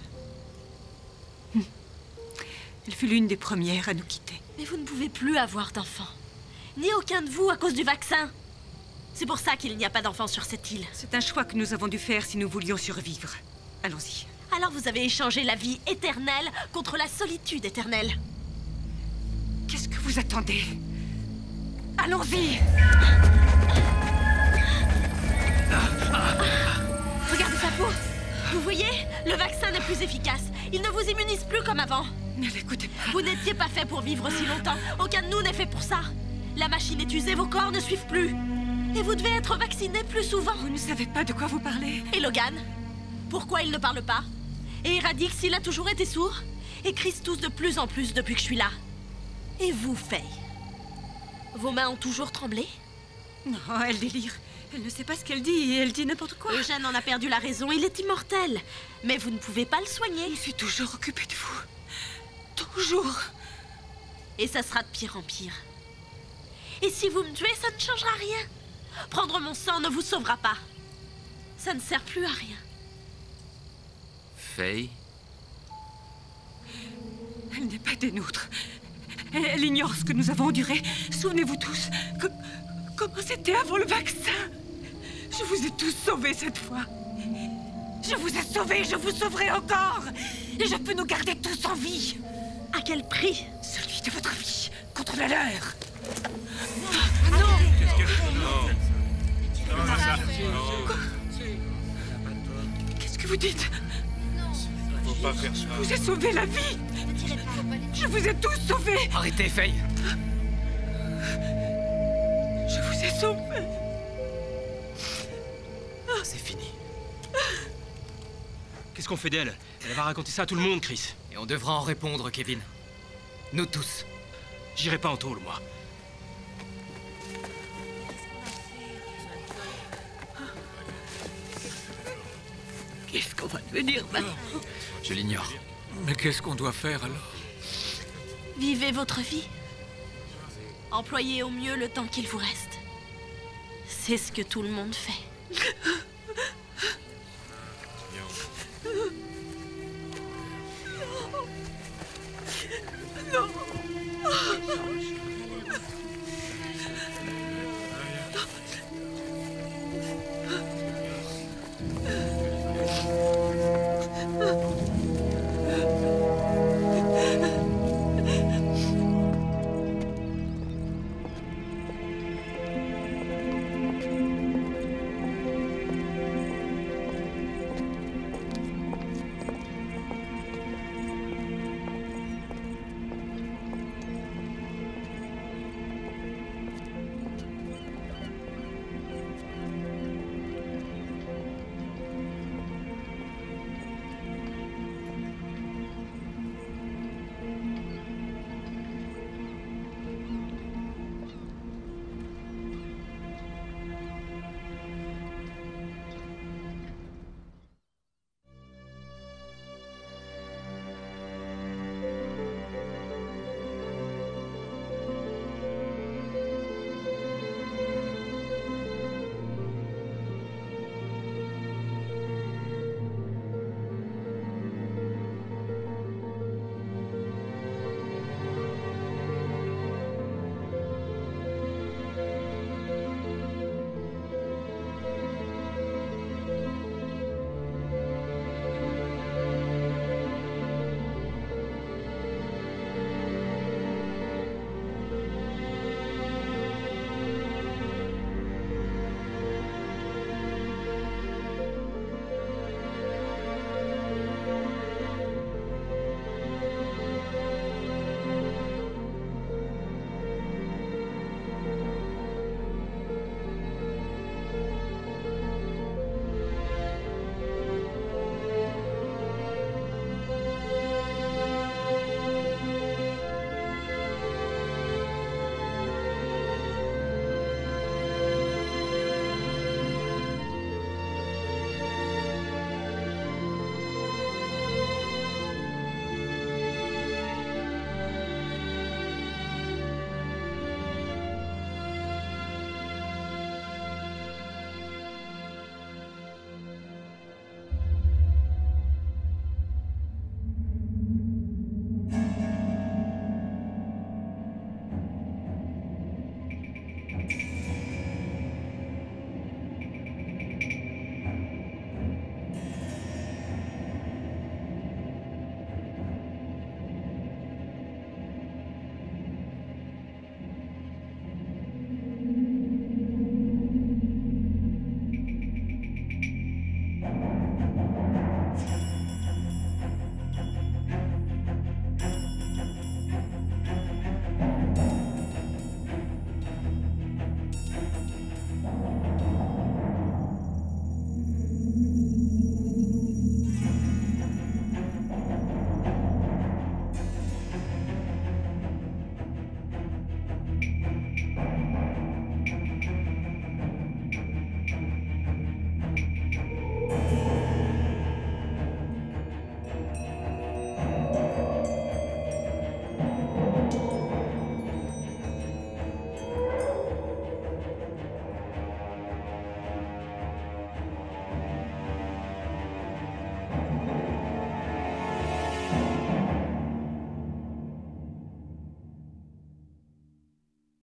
E: Elle fut l'une des premières à nous quitter.
A: Mais vous ne pouvez plus avoir d'enfants. Ni aucun de vous à cause du vaccin. C'est pour ça qu'il n'y a pas d'enfants sur cette île.
E: C'est un choix que nous avons dû faire si nous voulions survivre. Allons-y.
A: Alors vous avez échangé la vie éternelle contre la solitude éternelle.
E: Qu'est-ce que vous attendez? Allons-y!
A: Regardez sa peau. Vous voyez? Le vaccin n'est plus efficace. Il ne vous immunise plus comme avant.
E: Ne l'écoutez pas.
A: Vous n'étiez pas fait pour vivre si longtemps. Aucun de nous n'est fait pour ça. La machine est usée, vos corps ne suivent plus. Et vous devez être vacciné plus souvent.
E: Vous ne savez pas de quoi vous parlez.
A: Et Logan? Pourquoi il ne parle pas? Et Radix, il a toujours été sourd? Et Chris tousse de plus en plus depuis que je suis là. Et vous, Faye? Vos mains ont toujours tremblé?
E: Non, elle délire. Elle ne sait pas ce qu'elle dit et elle dit n'importe quoi.
A: Eugène en a perdu la raison, il est immortel. Mais vous ne pouvez pas le soigner.
E: Je suis toujours occupée de vous. Toujours.
A: Et ça sera de pire en pire. Et si vous me tuez, ça ne changera rien. Prendre mon sang ne vous sauvera pas. Ça ne sert plus à rien.
H: Faye?
E: Elle n'est pas des nôtres. Elle ignore ce que nous avons enduré. Souvenez-vous tous, comment c'était avant le vaccin. Je vous ai tous sauvés cette fois. Je vous ai sauvés, je vous sauverai encore. Et je peux nous garder tous en vie.
A: À quel prix?
E: Celui de votre vie, contre la leur.
A: Non!
L: Qu'est-ce qu'elle fait? Non. Non, ça.
E: Quoi? Qu'est-ce que vous dites?
L: Faut pas faire ça.
E: Je vous ai sauvé la vie. Je vous ai tous sauvés.
P: Arrêtez, Faye.
E: Je vous ai sauvés.
P: C'est fini.
C: Qu'est-ce qu'on fait d'elle? Elle va raconter ça à tout le monde, Chris.
P: Et on devra en répondre, Kevin. Nous tous.
C: J'irai pas en tôle, moi.
E: Qu'est-ce qu'on va devenir maintenant?
P: Je l'ignore.
N: Mais qu'est-ce qu'on doit faire alors?
A: Vivez votre vie. Employez au mieux le temps qu'il vous reste. C'est ce que tout le monde fait.